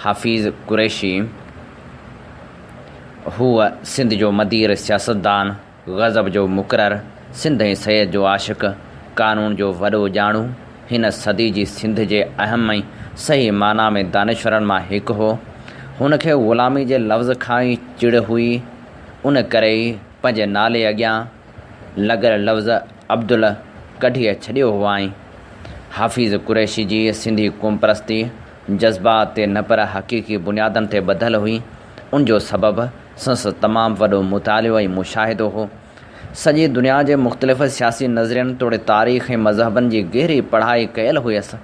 हफ़ीज़ कुरैशी। हूअ सिंध जो मदीर सियासतदान, ग़ज़ब जो मुक़रर, सिंध ऐं सैयद जो आशिक़, कानून जो वॾो ॼाणू, हिन सदी जी सिंध जे अहम ऐं सही माना में दानिशवरनि मां हिकु हो। हुनखे ग़ुलामी जे लफ़्ज़ खां ई चिड़ हुई, उन करे ई पंहिंजे नाले अॻियां लॻल लफ़्ज़ अब्दुल कढी छॾियो हुआ। हफ़ीज़ कुरैशी जी सिंधी क़ौम परस्ती जज़्बात ते न पर हक़ीक़ी बुनियादनि ते ॿधल हुई। उनजो सबबु संस तमामु वॾो मुतालियो ऐं मुशाहिदो हो। सॼी दुनिया जे मुख़्तलिफ़ सियासी नज़रियनि तोड़े तारीख़ ऐं मज़हबनि जी गहरी पढ़ाई कयल हुयसि।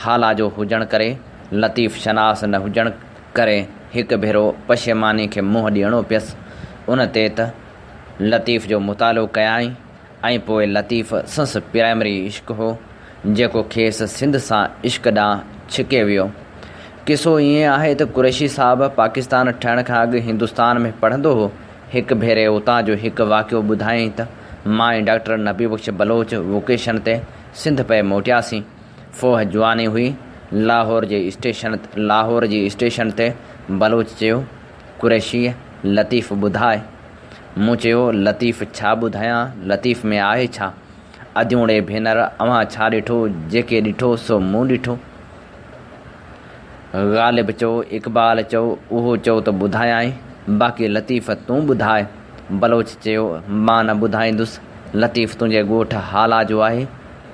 हाला जो हुजण करे लतीफ़ शनास न हुजण करे हिकु भेरो पशेमानी खे मुंहुं ॾियणो पियसि। उन ते त लतीफ़ जो मुतालो कयाई ऐं पोइ लतीफ़ संस प्राइमरी इश्क़ हो जेको खेसि सिंध सां इश्क़ ॾांहुं छिके वियो। किसो ईअं आहे त कुरैशी साहब पाकिस्तान ठहण खां अॻु हिंदुस्तान में पढ़ंदो हो। हिकु भेरे उतां जो हिकु वाक़ियो ॿुधायईं त मां ऐं डॉक्टर नबी बख़्श बलोच वोकेशन ते सिंध पे मोटियासीं। फ़ोह जवानी हुई। लाहौर जी स्टेशन ते बलोच चयो, कुरैशी लतीफ़ ॿुधाए। मूं चयो, लतीफ़ छा ॿुधायां, लतीफ़ में आहे छा? अधूणे भेनर अव्हां छा ॾिठो? जेके ॾिठो सो मूं ॾिठो। ग़ालिब चयो, इक़बाल चयो, उहो चयो त ॿुधायाई, बाक़ी लतीफ़ तूं ॿुधाए। बलोच चयो, मां न ॿुधाईंदुसि। लतीफ़ तुंहिंजे ॻोठ हाला जो आहे,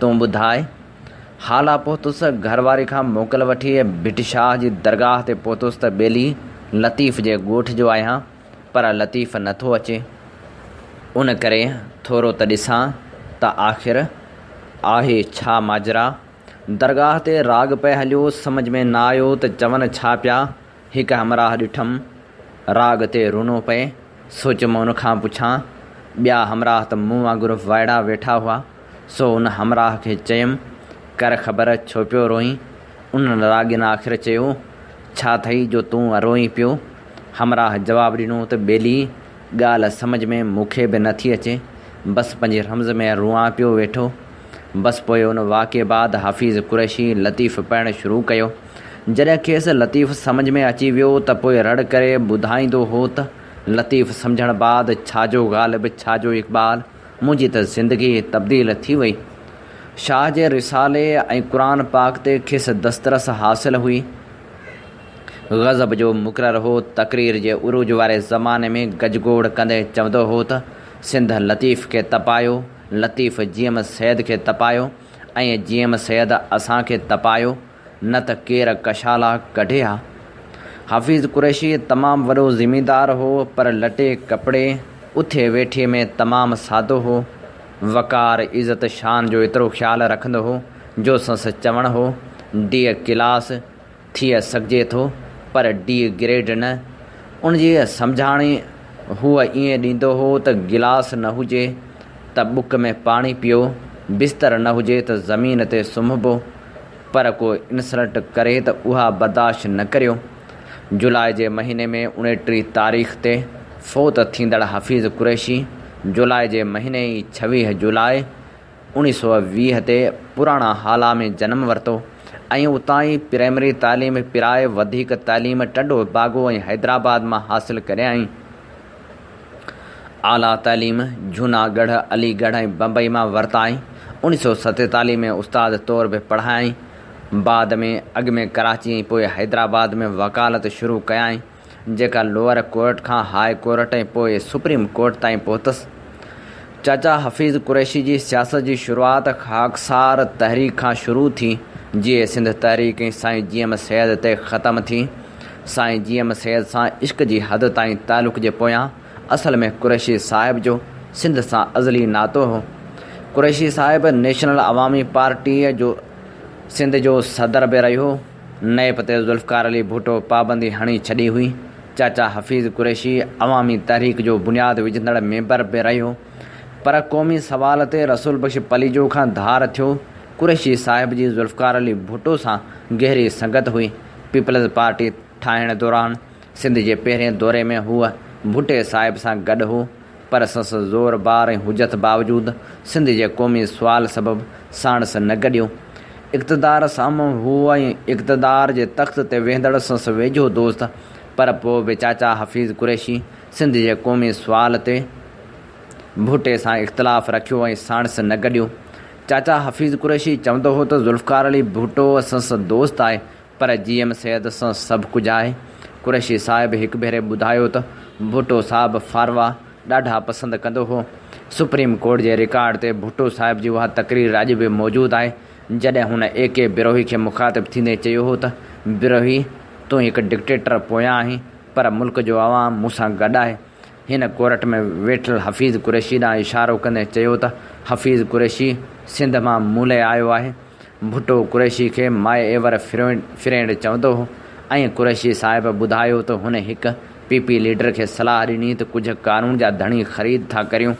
तूं ॿुधाए। हाला पहुतुसि घरवारी खां मोकल वठी भिट शाह जी दरगाह ते पहुतुसि त ॿेली लतीफ़ जे ॻोठ जो आहियां, पर लतीफ़ नथो अचे। उन करे थोरो त ॾिसां त आख़िर आहे छा माजरा। दरगाह ते राग पे हलियो, सम्झ में न आयो त चवनि छा पिया। हिकु हमराह ॾिठमि, राग ते रुनो पए, सोचियमि उन खां पुछां। ॿिया हमराह त मूं वांगुरु वाइड़ा वेठा हुआ, सो उन हमराह खे चयुमि, कर ख़बर छो पियो रोईं? उन रागिन आख़िर चयो, छा अथई जो तूं रोईं पियो? हमराह जवाबु ॾिनो त ॿेली ॻाल्हि सम्झ में मूंखे बि नथी अचे, बसि पंहिंजे रम्ज़ में रुआं पियो वेठो। बसि पोइ उन वाक़े बाद हफ़ीज़ कुरैशी लतीफ़ पढ़णु शुरू कयो। जॾहिं खेसि लतीफ़ सम्झ में अची वियो त पोइ रड़ करे ॿुधाईंदो हो त लतीफ़ सम्झण बाद छाजो ग़ालिब, छाजो इक़बाल, मुंहिंजी त ज़िंदगी तब्दील थी वई। शाह जे रिसाले ऐं क़ुरान पाक ते खेसि दस्तरस हासिल हुई। ग़ज़ब जो मुक़ररु हो। तक़रीर जे उरूज वारे ज़माने में गजगोड़ कंदे चवंदो हो त सिंध लतीफ़ खे तपायो, लतीफ़ जीएम सैद खे तपायो ऐं जीएम सैद असांखे तपायो, न त केरु कशाला कढे हा। हफ़ीज़ कुरैशी तमामु वॾो ज़िमीदार हो, पर लटे कपिड़े उथे वेठे में तमामु सादो हो। वक़ार, इज़त, शान जो एतिरो ख़्यालु रखंदो हो जो संस चवणु हो, डी क्लास थी सघिजे थो पर डी ग्रेड न। उनजी सम्झाणी हूअ ईअं ॾींदो हो त गिलास न हुजे त बुक में पाणी पियो, बिस्तर न हुजे त ज़मीन ते सुम्हिबो, पर को इंसल्ट करे त उहा बर्दाश्त न करियो। जुलाई जे महीने में 29 तारीख़ ते फ़ौत थींदड़ हफ़ीज़ कुरैशी जुलाई जे महीने ई 26 जुलाई 1920 ते पुराणा हाला में जनमु वरितो ऐं उतां ई प्राइमरी तालीम पिराए वधीक तालीम टंडो बागो ऐं हैदराबाद मां हासिलु करियाई। आला तालीम जूनागढ़, अलीगढ़ ऐं बम्बई मां वरिताई। 1947 में उस्ताद तौर बि पढ़ाई। बाद में अॻु में कराची ऐं पोइ हैदराबाद में वकालत शुरू कयाई, जेका लोअर कोर्ट खां हाई कोर्ट ऐं पोइ सुप्रीम कोर्ट ताईं पहुतसि। चाचा हफ़ीज़ कुरैशी जी सियासत जी शुरूआति ख़ाकसार तहरीक खां शुरू थी, जीअं सिंध तहरीक ऐं साईं जीएम सैद ते ख़तमु थी। साईं जीएम सैद सां इश्क़ जी हद ताईं तालुक़ जे पोयां असल में कुरैशी साहिब जो सिंध सां अज़ली नातो हो। कुरैशी साहिब नेशनल अवामी पार्टीअ जो सिंध जो सदर बि रहियो। नैब ते ज़ुल्फ़कार अली भुट्टो पाबंदी हणी छॾी हुई। चाचा हफ़ीज़ कुरैशी अवामी तहरीक जो बुनियादु विझंदड़ मेंबर बि रहियो, पर क़ौमी सवाल ते रसूल बख़्श पलीजो खां धार थियो। कुरैशी साहिब जी ज़ुल्फ़कार अली भुट्टो सां गहरी संगत हुई। पीपल्स पार्टी ठाहिण दौरान सिंध जे पहिरें दौरे में हूअ भुट्टे साहिब सां गॾु हो, पर संस ज़ोर बार ऐं हुजत बावजूदु सिंध जे क़ौमी सुवाल सबबु साणस न गॾियो। इक़्तिदार साम्हूं हुअ ऐं इक़्तिदार जे तख़्त ते वेंदड़ संस वेझो दोस्त, पर पोइ बि चाचा हफ़ीज़ कुरैशी सिंध जे क़ौमी सुवाल ते भुट्टे सां इख़्तिलाफ़ रखियो ऐं साणस न गॾियो। चाचा हफ़ीज़ कुरैशी चवंदो हो त ज़ुल्फ़कार अली भुट्टो संस दोस्त आहे, पर जीएम सैद सां सभु कुझु आहे। कुरैशी साहिब हिकु भेरे ॿुधायो त भुट्टो साहिब फारवा ॾाढा पसंदि कंदो हो। सुप्रीम कोर्ट जे रिकॉर्ड ते भुट्टो साहिब जी उहा तक़रीर अॼु बि मौजूदु आहे, जॾहिं हुन एके बिरोही खे मुखातिब थींदे चयो हो त बिरोही, तूं हिकु डिक्टेटर पोयां आहीं, पर मुल्क जो अवाम मूंसां गॾु आहे। हिन कोर्ट में वेठल हफ़ीज़ कुरैशी ॾांहुं इशारो कंदे चयो त हफ़ीज़ कुरैशी सिंध मां मूले आयो आहे। भुट्टो कुरैशी खे माए एवर फ्रेंड चवंदो हो ऐं कुरैशी साहिब ॿुधायो त हुन हिकु पीपी लीडर खे सलाह ॾिनी त कुझु क़ानून जा धणी ख़रीद था करियूं।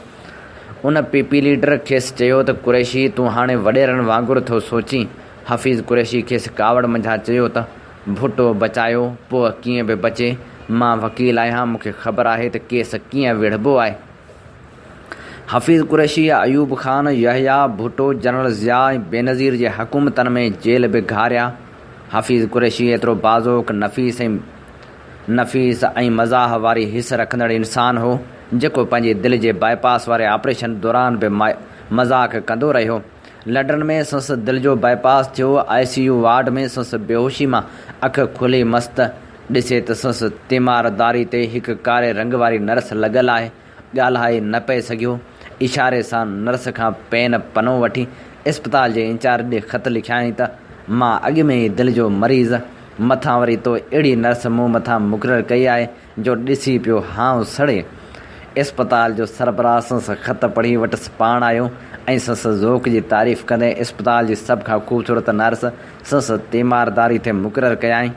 उन पीपी लीडर खेसि चयो त कुरैशी तूं हाणे वॾेरनि वांगुरु थो सोची। हफ़ीज़ कुरैशी खेसि कावड़ मंझां चयो त भुट्टो बचायो पोइ कीअं बि बचे, मां वकील आहियां, मूंखे ख़बर आहे त केस कीअं विढ़बो आहे। हफ़ीज़ कुरैशी अयूब ख़ान, यहया भुट्टो, जनरल ज़िया ऐं बेनज़ीर जे हुकूमतनि में जेल बि घारिया। हफ़ीज़ कुरैशी एतिरो बाज़ोक, नफ़ीस ऐं मज़ाह वारी हिस रखंदड़ इंसानु हो जेको पंहिंजे दिलि जे बाईपास वारे ऑपरेशन दौरान बि मज़ाक़ कंदो रहियो। लंडन में संसद दिलि जो बाईपास थियो। ICU वार्ड में संसद बेहोशी मां अखि खुली मस्त ॾिसे त संसद तीमारदारी ते हिकु कारे रंग वारी नर्स लॻल आहे। ॻाल्हाए न पए सघियो। इशारे सां नर्स खां पेन पनो वठी इस्पताल जे इंचार्ज ॾे ख़त लिखियाईं त मां अॻु में ई दिलि जो मरीज़, मथां वरी तो अहिड़ी नर्स मूं मथां मुक़ररु कई आहे जो ॾिसी पियो हाउ सड़े। इस्पताल जो सरबराह संसद ख़त पढ़ी वटि पाण आयो ऐं संसद ज़ोक जी तारीफ़ कंदे इस्पताल जी सभ खां ख़ूबसूरत नर्स संसद तीमारदारी ते मुक़ररु कयाईं।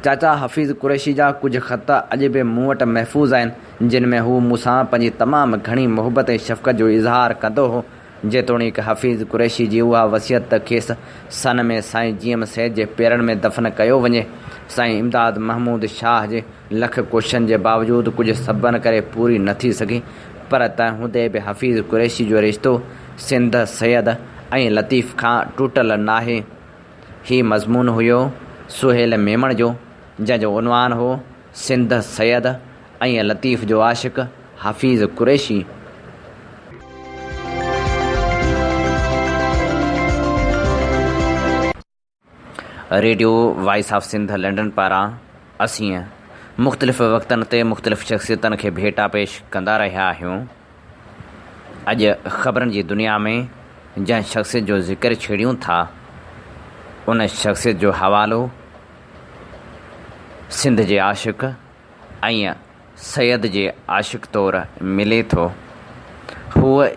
चाचा हफ़ीज़ कुरैशी जा कुझु ख़त अॼु बि मूं वटि महफ़ूज़ आहिनि जिन में हू मूंसां पंहिंजी तमामु घणी मुहबत ऐं शफ़क़त जो इज़हार कंदो हो। जेतोणीकि हफ़ीज़ कुरैशी जी उहा वसियत त खेसि सन में साईं GM सैद जे पेरनि में दफ़न कयो वञे, साईं इमदाद महमूद शाह जे लख कोशिशनि जे बावजूदु कुझु सबबनि करे पूरी न थी सघी। पर तंहिं हूंदे बि हफ़ीज़ कुरैशी जो रिश्तो सिंध सैद ऐं लतीफ़ खां टुटल नाहे। ही मज़मून हुयो सुहेल मेमण जो, जंहिंजो उनवान हो सिंध सैद ऐं लतीफ़ जो Ashiq Hafeez Qureshi. Radio voice of Sindh London पारां असीं मुख़्तलिफ़ वक़्तनि ते मुख़्तलिफ़ शख़्सियतनि खे भेटा पेश कंदा रहिया आहियूं। अॼु ख़बरनि जी दुनिया में जंहिं शख़्सियत जो ज़िक्र छेड़ियूं था उन शख़्सियत जो हवालो सिंध जे आशिक़ ऐं सैद जे आशिक़ तौरु मिले थो। हूअ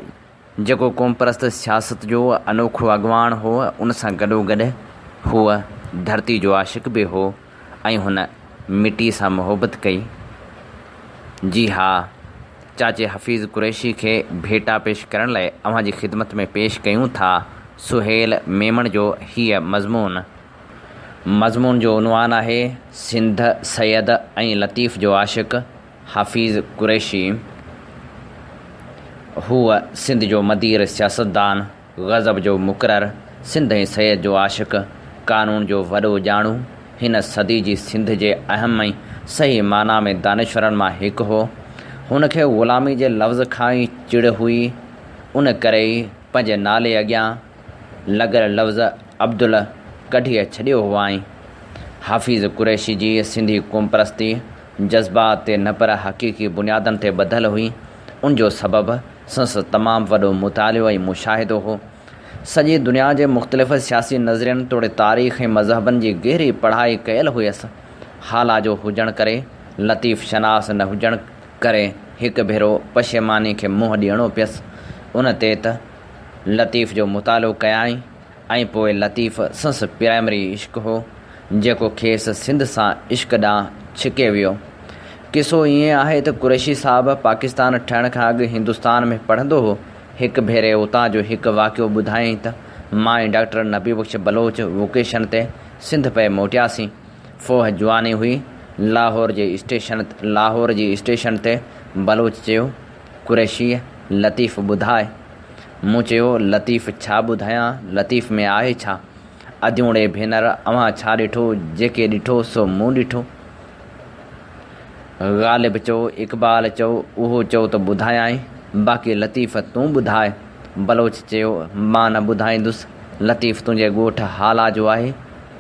जेको क़ौम परस्त सियासत जो अनोखो अॻवान हो, उन सां गॾोगॾु हूअ धरती जो आशिक़ बि हो ऐं हुन मिटी सां मुहबत कई। जी हा, चाचे हफ़ीज़ कुरैशी खे भेटा पेश करण लाइ अव्हां जी ख़िदमत में पेश कयूं था सुहेल मेमण जो हीअ मज़मून जो उनवान आहे सिंध सैद ऐं लतीफ़ जो आशिक़ हफ़ीज़ कुरैशी। हूअ सिंध जो मदीर सियासतदान, ग़ज़ब जो मुक़रर, सिंध ऐं सैद जो आशिक़, क़ानून जो वॾो ॼाणू, हिन सदी जी सिंध जे अहम ऐं सही माना में दानिश्वरनि मां हिकु हो। हुनखे ग़ुलामी जे लफ़्ज़ खां ई चिड़ हुई, उन करे ई पंहिंजे नाले अॻियां लॻल लफ़्ज़ अब्दुल कढी छॾियो हुआईं। हफ़ीज़ कुरैशी जी सिंधी क़ौम परस्ती जज़्बात ते न पर हक़ीक़ी बुनियादनि ते ॿधल हुई। उनजो सबबु संसद तमामु वॾो मुतालियो ऐं मुशाहिदो हो। सॼी दुनिया जे मुख़्तलिफ़ सियासी नज़रियनि तोड़े तारीख़ ऐं मज़हबनि जी गहरी पढ़ाई कयल हुयसि। हाला जो हुजण करे, लतीफ़ शनास न हुजण करे हिकु भेरो पशेमानी खे मुंहुं ॾियणो पियसि। उन ते त लतीफ़ जो मुतालो कयाई ऐं पोइ लतीफ़ संस प्राइमरी इश्क़ हो जेको खेसि सिंध सां इश्क़ ॾांहुं छिके वियो। किसो ईअं आहे त कुरैशी साहब पाकिस्तान ठहण खां अॻु हिंदुस्तान में पढ़ंदो हो। हिकु भेरे उतां जो हिकु वाक़ियो ॿुधायईं त मां ऐं डॉक्टर नबी बख़्श बलोच वोकेशन ते सिंध पे मोटियासीं। फ़ोह जवानी हुई। लाहौर जी स्टेशन ते बलोच चयो, कुरैशी लतीफ़ ॿुधाए। मूं चयो, लतीफ़ छा ॿुधायां, लतीफ़ में आहे छा? अधूणे भेनर, अव्हां छा ॾिठो? जेके ॾिठो सो मूं ॾिठो। ग़ालिब चओ, इक़बाल चओ, उहो चओ त ॿुधायां, बाक़ी लतीफ़ तूं ॿुधाए। बलोच चयो, मां न ॿुधाईंदुसि। लतीफ़ तुंहिंजे ॻोठ हाला जो आहे,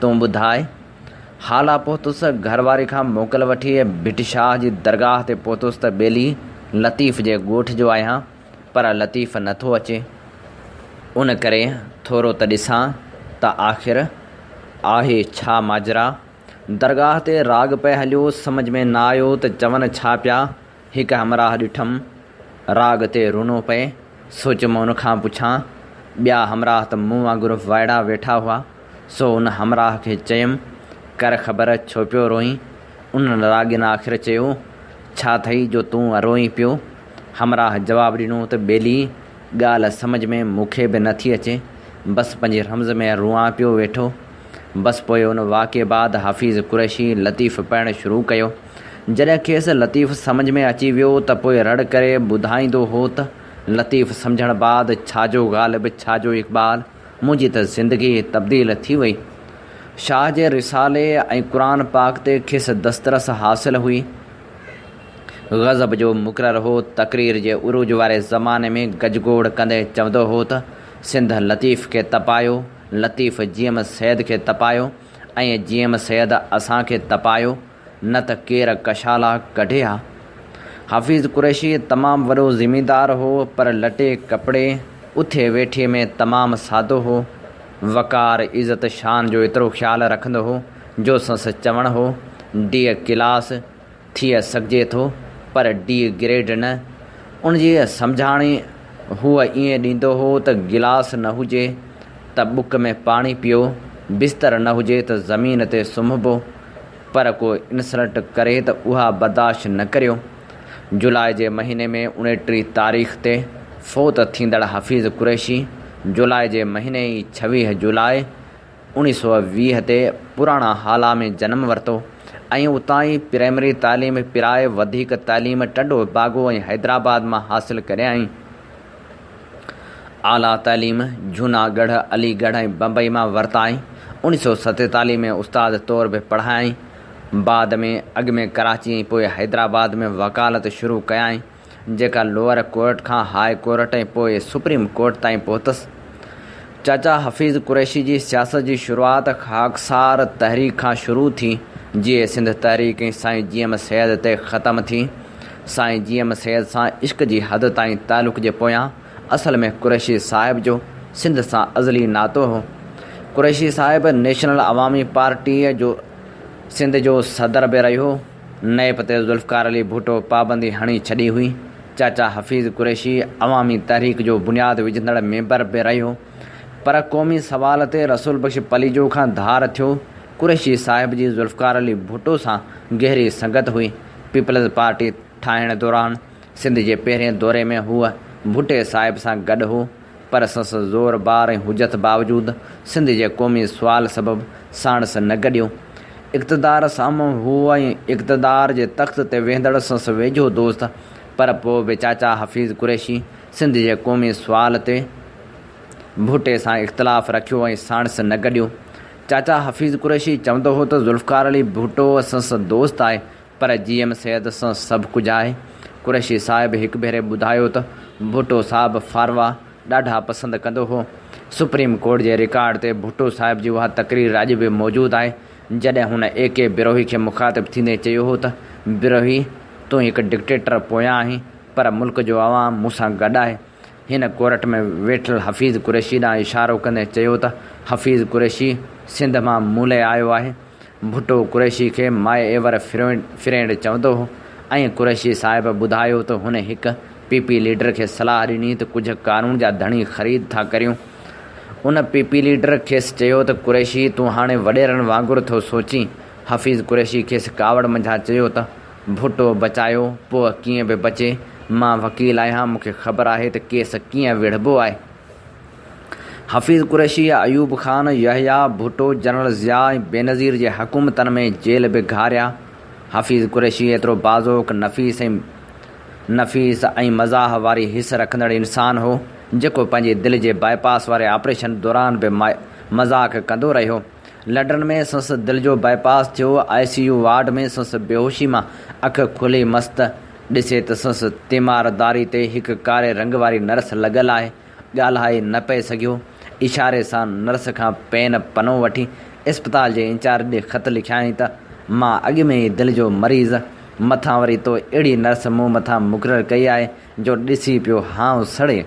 तूं ॿुधाए। हाला पहुतुसि, घरवारी खां मोकल वठी भिट शाह जी दरगाह ते पहुतुसि त ॿेली लतीफ़ जे ॻोठ जो आहियां, पर लतीफ़ नथो अचे। उन करे थोरो त ॾिसां त आख़िर आहे छा माजरा। दरगाह ते राग पे हलियो, सम्झ में न आयो त चवनि छा पिया। हिकु हमराह ॾिठमि, राग ते रुनो पए। सोचियमि उन खां पुछां ॿिया हमराह त मूं वांगुरु वाइड़ा वेठा हुआ। सो उन हमराह खे चयुमि, कर ख़बर छो पियो रोईं? उन रागिन आख़िर चयो, छा अथई जो तूं रोईं पियो? हमराह जवाबु ॾिनो त ॿेली ॻाल्हि सम्झ में मूंखे बि नथी अचे, बसि पंहिंजे रम्ज़ में रुआं पियो वेठो। बसि पोइ उन वाक़े बाद हफ़ीज़ कुरैशी लतीफ़ पढ़णु शुरू कयो। जॾहिं खेसि लतीफ़ सम्झ में अची वियो त पोइ रड़ करे ॿुधाईंदो हो त लतीफ़ सम्झण बाद छाजो ग़ालिब छाजो इक़बाल, मुंहिंजी त ज़िंदगी तब्दील थी वई। शाह जे रिसाले ऐं क़ुरान पाक ते खेसि दस्तरस हासिल हुई। ग़ज़ब जो मुक़ररु हो। तक़रीर जे उरूज वारे ज़माने में गजगोड़ कंदे चवंदो हो त सिंध लतीफ़ खे तपायो, लतीफ़ जीएम सैद खे तपायो ऐं जीएम सैद असांखे तपायो, न त केरु कशाला कढे हा। हफ़ीज़ कुरैशी तमामु वॾो ज़िमीदार हो, पर लटे कपिड़े उथे वेठे में तमामु सादो हो। वक़ार इज़त शान जो एतिरो ख़्यालु रखंदो हो जो संसि चवणु हो, डी क्लास थी सघिजे थो पर डी ग्रेड न। उनजी सम्झाणी हूअ ईअं ॾींदो हो त गिलास न हुजे त बुक में पाणी पियो, बिस्तर न हुजे त ज़मीन ते सुम्हिबो, पर को इंसल्ट करे त उहा बर्दाश्त न करियो। जुलाई जे महीने में 29 तारीख़ ते फ़ौत थींदड़ हफ़ीज़ कुरैशी जुलाई जे महीने ई 26 जुलाई 1920 ते पुराणा हाला में जनमु वरितो ऐं उतां ई प्राइमरी तालीम पिराए वधीक तालीम टंडो बागो ऐं हैदराबाद मां हासिलु करियाई। आला तालीम जूनागढ़, अलीगढ़ ऐं बम्बई मां वरिताई। 1947 में उस्ताद तौर बि पढ़ायई। बाद में अॻु में कराची ऐं पोइ हैदराबाद में वकालत शुरू कयाई, जेका लोअर कोर्ट खां हाई कोर्ट ऐं पोइ सुप्रीम कोर्ट ताईं पहुतसि। चाचा हफ़ीज़ कुरैशी जी सियासत जी शुरूआति ख़ाकसार तहरीक खां शुरू थी, जीअं सिंध तहरीक ऐं साईं जीएम सैद ते ख़तमु थी। साईं जीएम सैद सां इश्क जी हद ताईं तालुक़ जे पोयां असल में कुरैशी साहिब जो सिंध सां अज़ली नातो हो। कुरैशी साहिब नेशनल अवामी पार्टीअ जो सिंध जो सदर बि रहियो। नैब ते ज़ुल्फ़कार अली भुट्टो पाबंदी हणी छॾी हुई। चाचा हफ़ीज़ कुरैशी अवामी तहरीक जो बुनियादु विझंदड़ मेंबर बि रहियो, पर क़ौमी सवाल ते रसूल बख़्श पलीजो खां धार थियो। कुरैशी साहिब जी ज़ुल्फ़कार अली भुट्टो सां गहरी संगत हुई। पीपल्स पार्टी ठाहिण दौरान सिंध जे पहिरें दौरे में हूअ भुट्टे साहिब सां गॾु हो, पर संसद ज़ोर बार ऐं हुजत बावजूदु सिंध जे क़ौमी सुवाल सबबि साणस न गॾियो। इक़्तिदार साम्हूं हुअ ऐं इक़्तिदार जे तख़्त ते वेंदड़ संसि वेझो दोस्त, पर पोइ बि चाचा हफ़ीज़ कुरैशी सिंध जे क़ौमी सुवाल ते भुट्टे सां इख़्तिलाफ़ रखियो ऐं साणस न गॾियो। चाचा हफ़ीज़ कुरैशी चवंदो हो त ज़ुल्फ़कार अली भुट्टो संसि दोस्त आहे, पर जीएम सैद सां सभु कुझु आहे। कुरैशी साहिब हिकु भेरे ॿुधायो त भुट्टो साहिब फारवा ॾाढा पसंदि कंदो हो। सुप्रीम कोर्ट जे रिकॉर्ड ते भुट्टो साहिब जी उहा तक़रीर अॼु बि मौजूदु आहे, जॾहिं हुन एके बिरोही खे मुखातिब थींदे चयो हो त बिरोही, तूं हिकु डिक्टेटर पोयां आहीं, पर मुल्क जो अवाम मूंसां गॾु आहे। हिन कोर्ट में वेठल हफ़ीज़ कुरैशी ॾांहुं इशारो कंदे चयो त हफ़ीज़ कुरैशी सिंध मां मूले आयो आहे। भुट्टो कुरैशी खे माए एवर फ्रेंड चवंदो हो ऐं कुरैशी साहिब ॿुधायो त हुन हिकु पीपी लीडर खे सलाह ॾिनी त कुझु क़ानून जा धणी ख़रीद था करियूं। उन पीपी लीडर खेसि चयो त कुरैशी, तूं हाणे वॾेरनि वांगुरु थो सोचीं। हफ़ीज़ कुरैशी खेसि कावड़ मंझां चयो त भुट्टो बचायो, पोइ कीअं बि बचे। मां वकील आहियां, मूंखे ख़बर आहे त केस कीअं विढ़बो आहे। हफ़ीज़ कुरैशी अयूब ख़ान, यहया भुट्टो, जनरल ज़िया ऐं बेनज़ीर जे हुकूमतनि में जेल बि घारिया। हफ़ीज़ कुरैशी एतिरो बाज़ोक, नफ़ीस ऐं मज़ाह वारी हिस रखंदड़ इंसान हो, जेको पंहिंजे दिलि जे बाईपास वारे ऑपरेशन दौरान बि मज़ाक़ कंदो रहियो। लंडन में संसि दिलि जो बाईपास थियो। ICU वार्ड में संसि बेहोशी मां अखि खुली मस्त ॾिसे त संसि तीमारदारी ते हिकु कारे रंग वारी नर्स लॻल आहे। ॻाल्हाए न पए सघियो। इशारे सां नर्स खां पेन पनो वठी इस्पताल जे इंचार्ज ॾे ख़त लिखियाईं त मां अॻु में ई दिलि जो मरीज़, मथां वरी तो अहिड़ी नर्स मूं मथां मुक़ररु कई आहे जो ॾिसी पियो हाउ सड़े।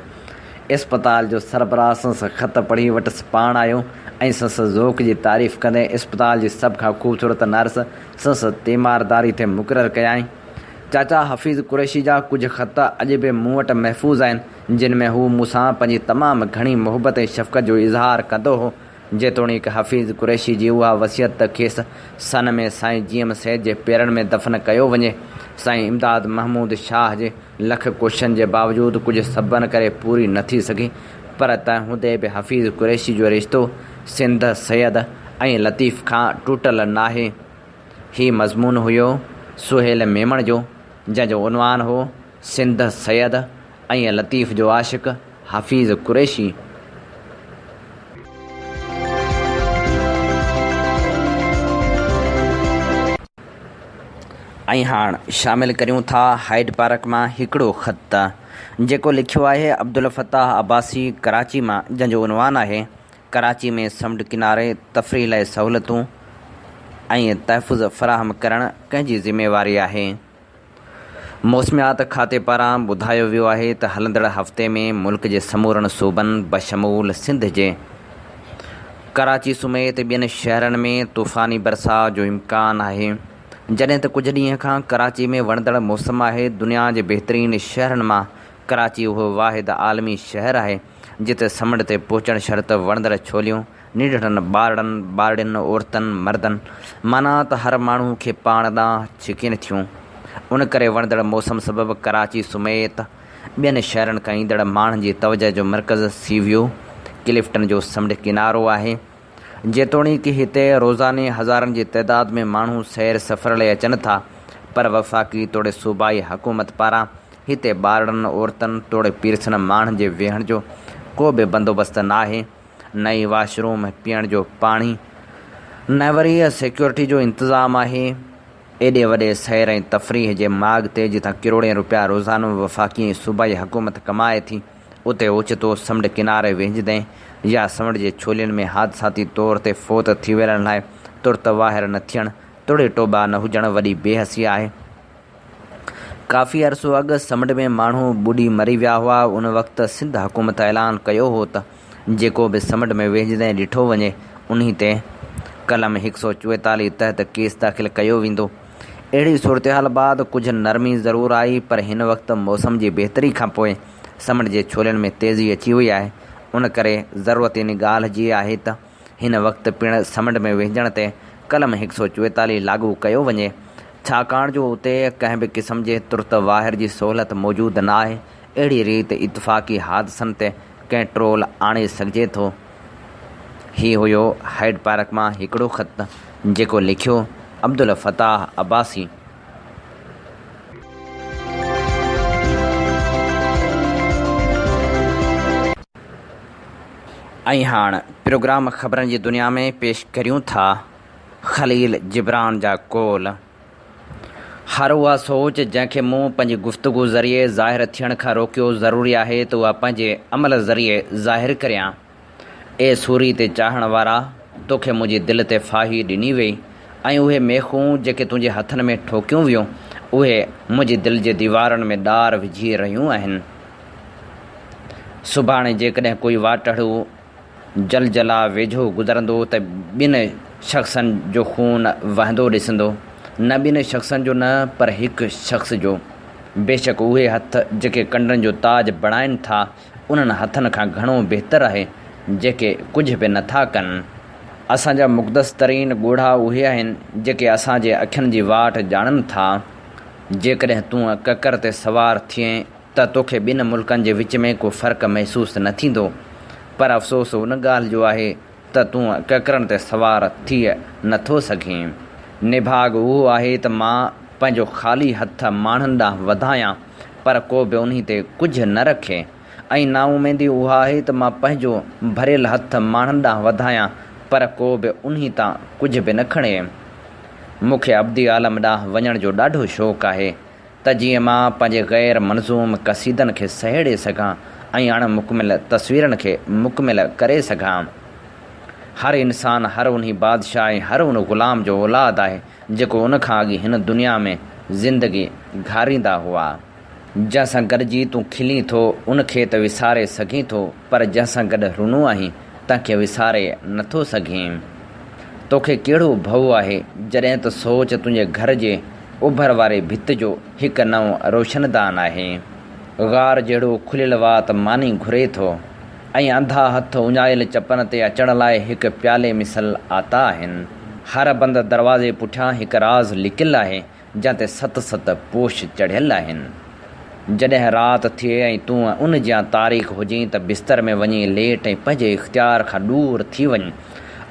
इस्पताल जो सरबराह संसि ख़त पढ़ी वटि पाण आयो ऐं संसि ज़ोक़ जी तारीफ़ कंदे इस्पताल जी सभ खां ख़ूबसूरत नर्स संसि तीमारदारी ते मुक़ररु कयाईं। चाचा हफ़ीज़ कुरैशी जा कुछ ख़त अॼु बि मूं वटि महफ़ूज़ आहिनि जिन में हू मूंसां पंहिंजी तमामु घणी मुहबत ऐं शफ़क़त जो इज़हार कंदो हो। जेतोणीकि हफ़ीज़ कुरैशी जी उहा वसियत खेसि सन में साईं जीअम सैद जे पेरनि में दफ़न कयो वञे। साईं इमदाद महमूद शाह जे लख कोशिशनि जे बावजूदु कुझु सबबनि करे पूरी न थी सघी, पर तंहिं हूंदे बि हफ़ीज़ कुरैशी जो रिश्तो सिंध सैयद ऐं लतीफ़ खां टुटल नाहे। ही मज़मून हुयो सुहेल मेमण जो, जंहिंजो उनवान हो सिंध सैयद ऐं लतीफ़ जो आशिक़ हफ़ीज़ कुरैशी। ऐं हाणे शामिलु करियूं था हाइड पार्क मां हिकिड़ो ख़त जेको लिखियो आहे अब्दुल फ़ताह अब्बासी कराची मां, जंहिंजो उनवान आहे कराची में समुंड किनारे तफ़रीह लाइ सहूलियतूं ऐं तहफ़ुज़ फ़राहम करणु कंहिंजी ज़िमेवारी आहे। मौसमियात खाते पारां ॿुधायो वियो आहे त हलंदड़ हफ़्ते में मुल्क जे समूरनि सूबनि बशमूल सिंध जे कराची समेत ॿियनि शहरनि में तूफ़ानी बरसात जो इम्कान आहे। जॾहिं त कुझु ॾींहं खां कराची में वणंदड़ मौसम आहे। दुनिया जे बहितरीन शहरनि मां कराची उहो वाहिद आलमी शहर आहे जिते समुंड ते पहुचणु शर्त वणंदड़ छोलियूं निडरनि ॿारनि ॿारड़ियुनि औरतनि मर्दनि माना त हर माण्हू खे पाण ॾांहुं छिकीनि थियूं। उन करे वणंदड़ मौसम सबबि कराची समेत ॿियनि शहरनि खां ईंदड़ माण्हुनि जी तवजह जो मर्कज़ सी व्यू क्लिफ्टन जो समुंड किनारो आहे। जेतोणीकि हिते रोज़ाने हज़ारनि जी तइदाद में माण्हू सैर सफ़र लाइ अचनि था, पर वफ़ाक़ी तोड़े सूबाई हुकूमत पारां हिते ॿारनि औरतनि तोड़े पीरसनि माण्हुनि जे वेहण जो को बि बंदोबस्तु न आहे, न ई वाशरूम पीअण जो पाणी, न वरी सिक्योरिटी जो इंतज़ाम आहे। एॾे वॾे सैर ऐं तफ़रीह जे माॻ ते जितां किरोड़े रुपया रोज़ानो वफ़ाक़ी ऐं सूबाई हुकूमत कमाए थी, उते ओचितो समुंड किनारे वेझंदे या समुंड जे छोलियुनि में हादसाती तौर ते फ़ौत थी वञण लाइ तुर्त वाहिर न थियणु, तोड़े टोबा न हुजणु वॾी बेहसी आहे। काफ़ी अरसो अॻु समुंड में माण्हू ॿुॾी मरी विया हुआ। उन वक़्तु सिंध हुकूमत ऐलान कयो हो त जेको बि समुंड में वेझंदे ॾिठो वञे उन्ही ते कलम 144 तहत केस दाख़िल कयो वेंदो। अहिड़ी सूरत हाल बाद कुझु नरमी ज़रूरु आई, पर हिन वक़्तु मौसम जी बहितरी खां पोइ समुंड जे छोलियुनि में तेज़ी अची वई आहे। उन करे ज़रूरत इन ॻाल्हि जी आहे त हिन वक़्तु पिणु समुंड में वेझण ते कलम 144 लागू कयो वञे, छाकाणि जो उते कंहिं बि क़िस्म जे तुर्त वाहिर जी सहूलियत मौजूदु न आहे। अहिड़ी रीति इतफ़ाक़ी हादसनि ते कंट्रोल आणे सघिजे थो। हीउ हुयो हाइड पार्क मां हिकिड़ो ख़त जेको लिखियो अब्दुल फ़ताह अब्बासी। ऐं हाणे प्रोग्राम ख़बरनि जी दुनिया में पेश करियूं था ख़लील जिब्रान जा कोल। हर उहा सोच जंहिंखे मूं पंहिंजी गुफ़्तगू ज़रिए ज़ाहिर थियण खां रोकियो ज़रूरी आहे त उहा पंहिंजे अमल ज़रिए ज़ाहिर करियां। ए सूरी ते चाहण वारा, तोखे मुंहिंजी दिलि ते फाही ॾिनी वई ऐं उहे मेखूं जेके तुंहिंजे हथनि में ठोकियूं वियूं उहे मुंहिंजी दिलि जे दीवारनि में ॾार विझी रहियूं आहिनि। सुभाणे जेकॾहिं कोई वाटड़ू जलजला वेझो गुज़रंदो त ॿिनि शख़्सनि जो खून वहंदो ॾिसंदो, न ॿिनि शख़्सनि जो न पर हिकु शख़्स जो। बेशक उहे हथ जेके कंडनि जो ताज बणाइनि था उन्हनि हथनि खां घणो बहितरु आहे जेके कुझु बि नथा कनि। असांजा मुक़दस तरीन ॻोढ़ा उहे आहिनि जेके असांजे अखियुनि जी वाट ॼाणनि था। जेकॾहिं तूं ककर ते सवार थिए त तोखे ॿिनि मुल्कनि जे विच में को फ़र्क़ु महसूसु न थींदो, पर अफ़सोस उन ॻाल्हि जो आहे त तूं ककरनि ते सवार थी नथो सघीं। निभाग उहो आहे त मां पंहिंजो ख़ाली हथ माण्हुनि ॾांहुं वधायां पर को बि उन्ही ते कुझु न रखे, ऐं नाउमेदी उहा आहे त मां पंहिंजो भरियल हथ माण्हुनि ॾांहुं वधायां पर को बि उन्ही तां कुझु बि न खणे। मूंखे अब्दी आलम ॾांहुं वञण जो ॾाढो शौक़ु आहे त जीअं मां पंहिंजे ग़ैर मंज़ूम क़सीदनि खे सहेड़े सघां ऐं अणमुकमिल तस्वीरनि खे मुकमिल करे सघां। हर इंसानु हर उन बादशाह ऐं हर उन ग़ुलाम जो औलाद आहे जेको उन खां अॻु हिन दुनिया में ज़िंदगी घारींदा हुआ। जंहिंसां गॾिजी तूं खिली थो उनखे त विसारे सघीं थो, पर जंहिंसां गॾु रुनो आहीं तव्हांखे विसारे नथो सघीं। तोखे कहिड़ो भउ आहे जॾहिं त सोच तुंहिंजे घर जे उभर वारे भित जो हिकु नओं रोशनदान आहे। गार जहिड़ो खुलियल वात मानी घुरे थो ऐं अंधा हथ उञायल चपन ते अचण लाइ हिकु प्याले मिसल आता आहिनि। हर बंदि दरवाज़े पुठियां हिकु राज़ लिकियलु आहे जंहिं ते 7 पोश चढ़ियल आहिनि। जॾहिं राति थिए ऐं तूं उन जा तारीख़ हुजे त बिस्तर में वञी लेट ऐं पंहिंजे इख़्तियार खां दूर थी वञ।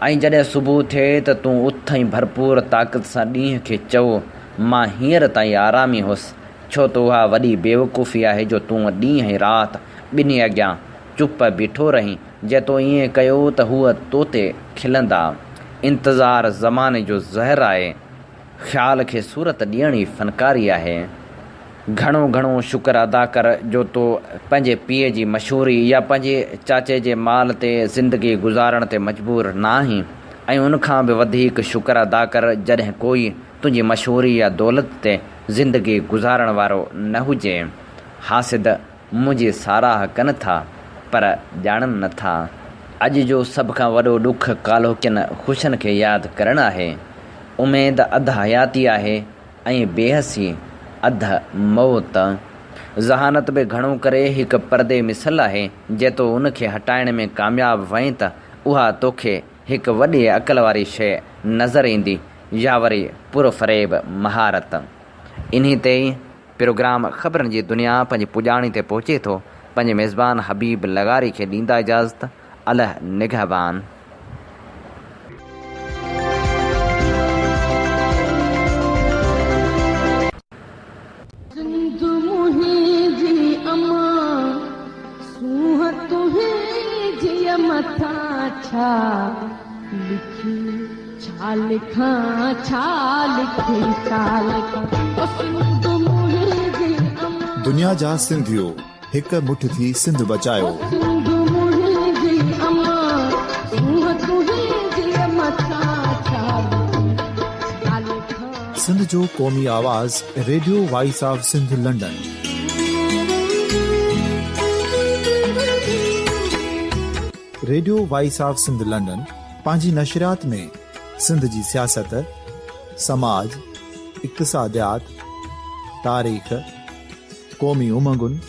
ऐं जॾहिं सुबुह थिए त तूं उथ ऐं भरपूर ताक़त सां ॾींहं खे चओ मां हींअर ताईं आरामी हुउसि, छो त उहा वॾी बेवकूफ़ी आहे जो तूं ॾींहं ऐं राति ॿिन्ही अॻियां चुप बीठो रहीं। जे तो ईअं कयो त हूअ तो ते खिलंदा। इंतज़ारु ज़माने जो ज़हर आहे, ख़्याल खे सूरत ॾियणी फ़नकारी आहे। घणो घणो शुक्र अदा कर जो तो पंहिंजे पीउ जी मशहूरी या पंहिंजे चाचे जे माल ते ज़िंदगी गुज़ारण ते मजबूर न आहीं। ऐं उनखां बि वधीक शुक्र अदा कर जॾहिं कोई तुंहिंजी मशहूरी या दौलत ते ज़िंदगी गुज़ारण वारो न हुजे। हासिद मुंहिंजी साराह कनि था पर ॼाणनि नथा। अॼु जो सभ खां वॾो ॾुख कालोकियुनि ख़ुशियुनि खे यादि करणु आहे। उमेद अधु हयाती आहे ऐं बेहसी अधु मौत। ज़हानत बि घणो करे हिकु परदे मिसल आहे। जे तो उनखे हटाइण में कामयाबु वहीं त उहा तोखे हिकु वॾी अक़ल वारी शइ नज़र ईंदी या वरी पुरफ़रेब महारत। इन्ही ते ई प्रोग्राम ख़बरनि जी दुनिया पंहिंजी पुॼाणी ते पहुचे थो। पंहिंजे मेज़बान हबीब लगारी खे ॾींदा इजाज़त। अल्लाह निगहबान। दुनिया जा सिंधियो हिक मुठ थी सिंध बचायो। सिंध जो क़ौमी आवाज़ radio voice of Sindh London. Radio voice of Sindh London पंहिंजी नशरियात में सिंध जी सियासत, समाज, इक़्तिसादियात, तारीख़, क़ौमी उमंगुनि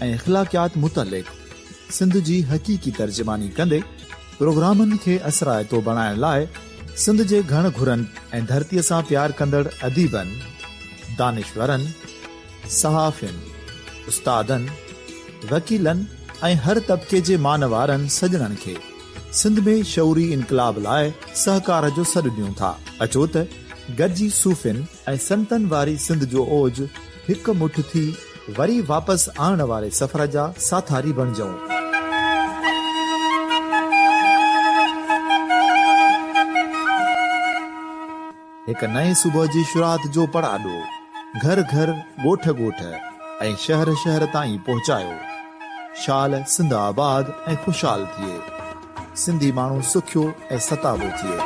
ऐं इख़्लाक़ियात मुतलिक़ सिंध जी हक़ीक़ी तर्जुमानी कंदे प्रोग्रामनि खे असराइतो बणाइण लाइ सिंध जे घण घुरनि ऐं धरतीअ सां प्यार कंदड़ अदीबनि, दानिशवरनि, सहाफ़ियुनि, उस्तादनि, वकीलनि ऐं हर तबिके जे मानवारनि सजणनि खे सिंध में शऊरी इनकलाब लाइ सहकार जो सॾु ॾियूं था। अचो त गॾिजी सूफ़ियुनि ऐं संतनि वारी सिंध जो ओज हिकु मुठ थी वरी वापसि आणण वारे सफ़र जा साथारी बणिजऊं। हिकु नए सुबुह जी शुरूआत जो पड़ाॾो घर घर, ॻोठ ॻोठ ऐं शहर शहर ताईं पहुचायो। शाल सिंध आबाद ऐं ख़ुशहाल थिए, सिंधी माण्हू सुखियो ऐं सताबो थिए।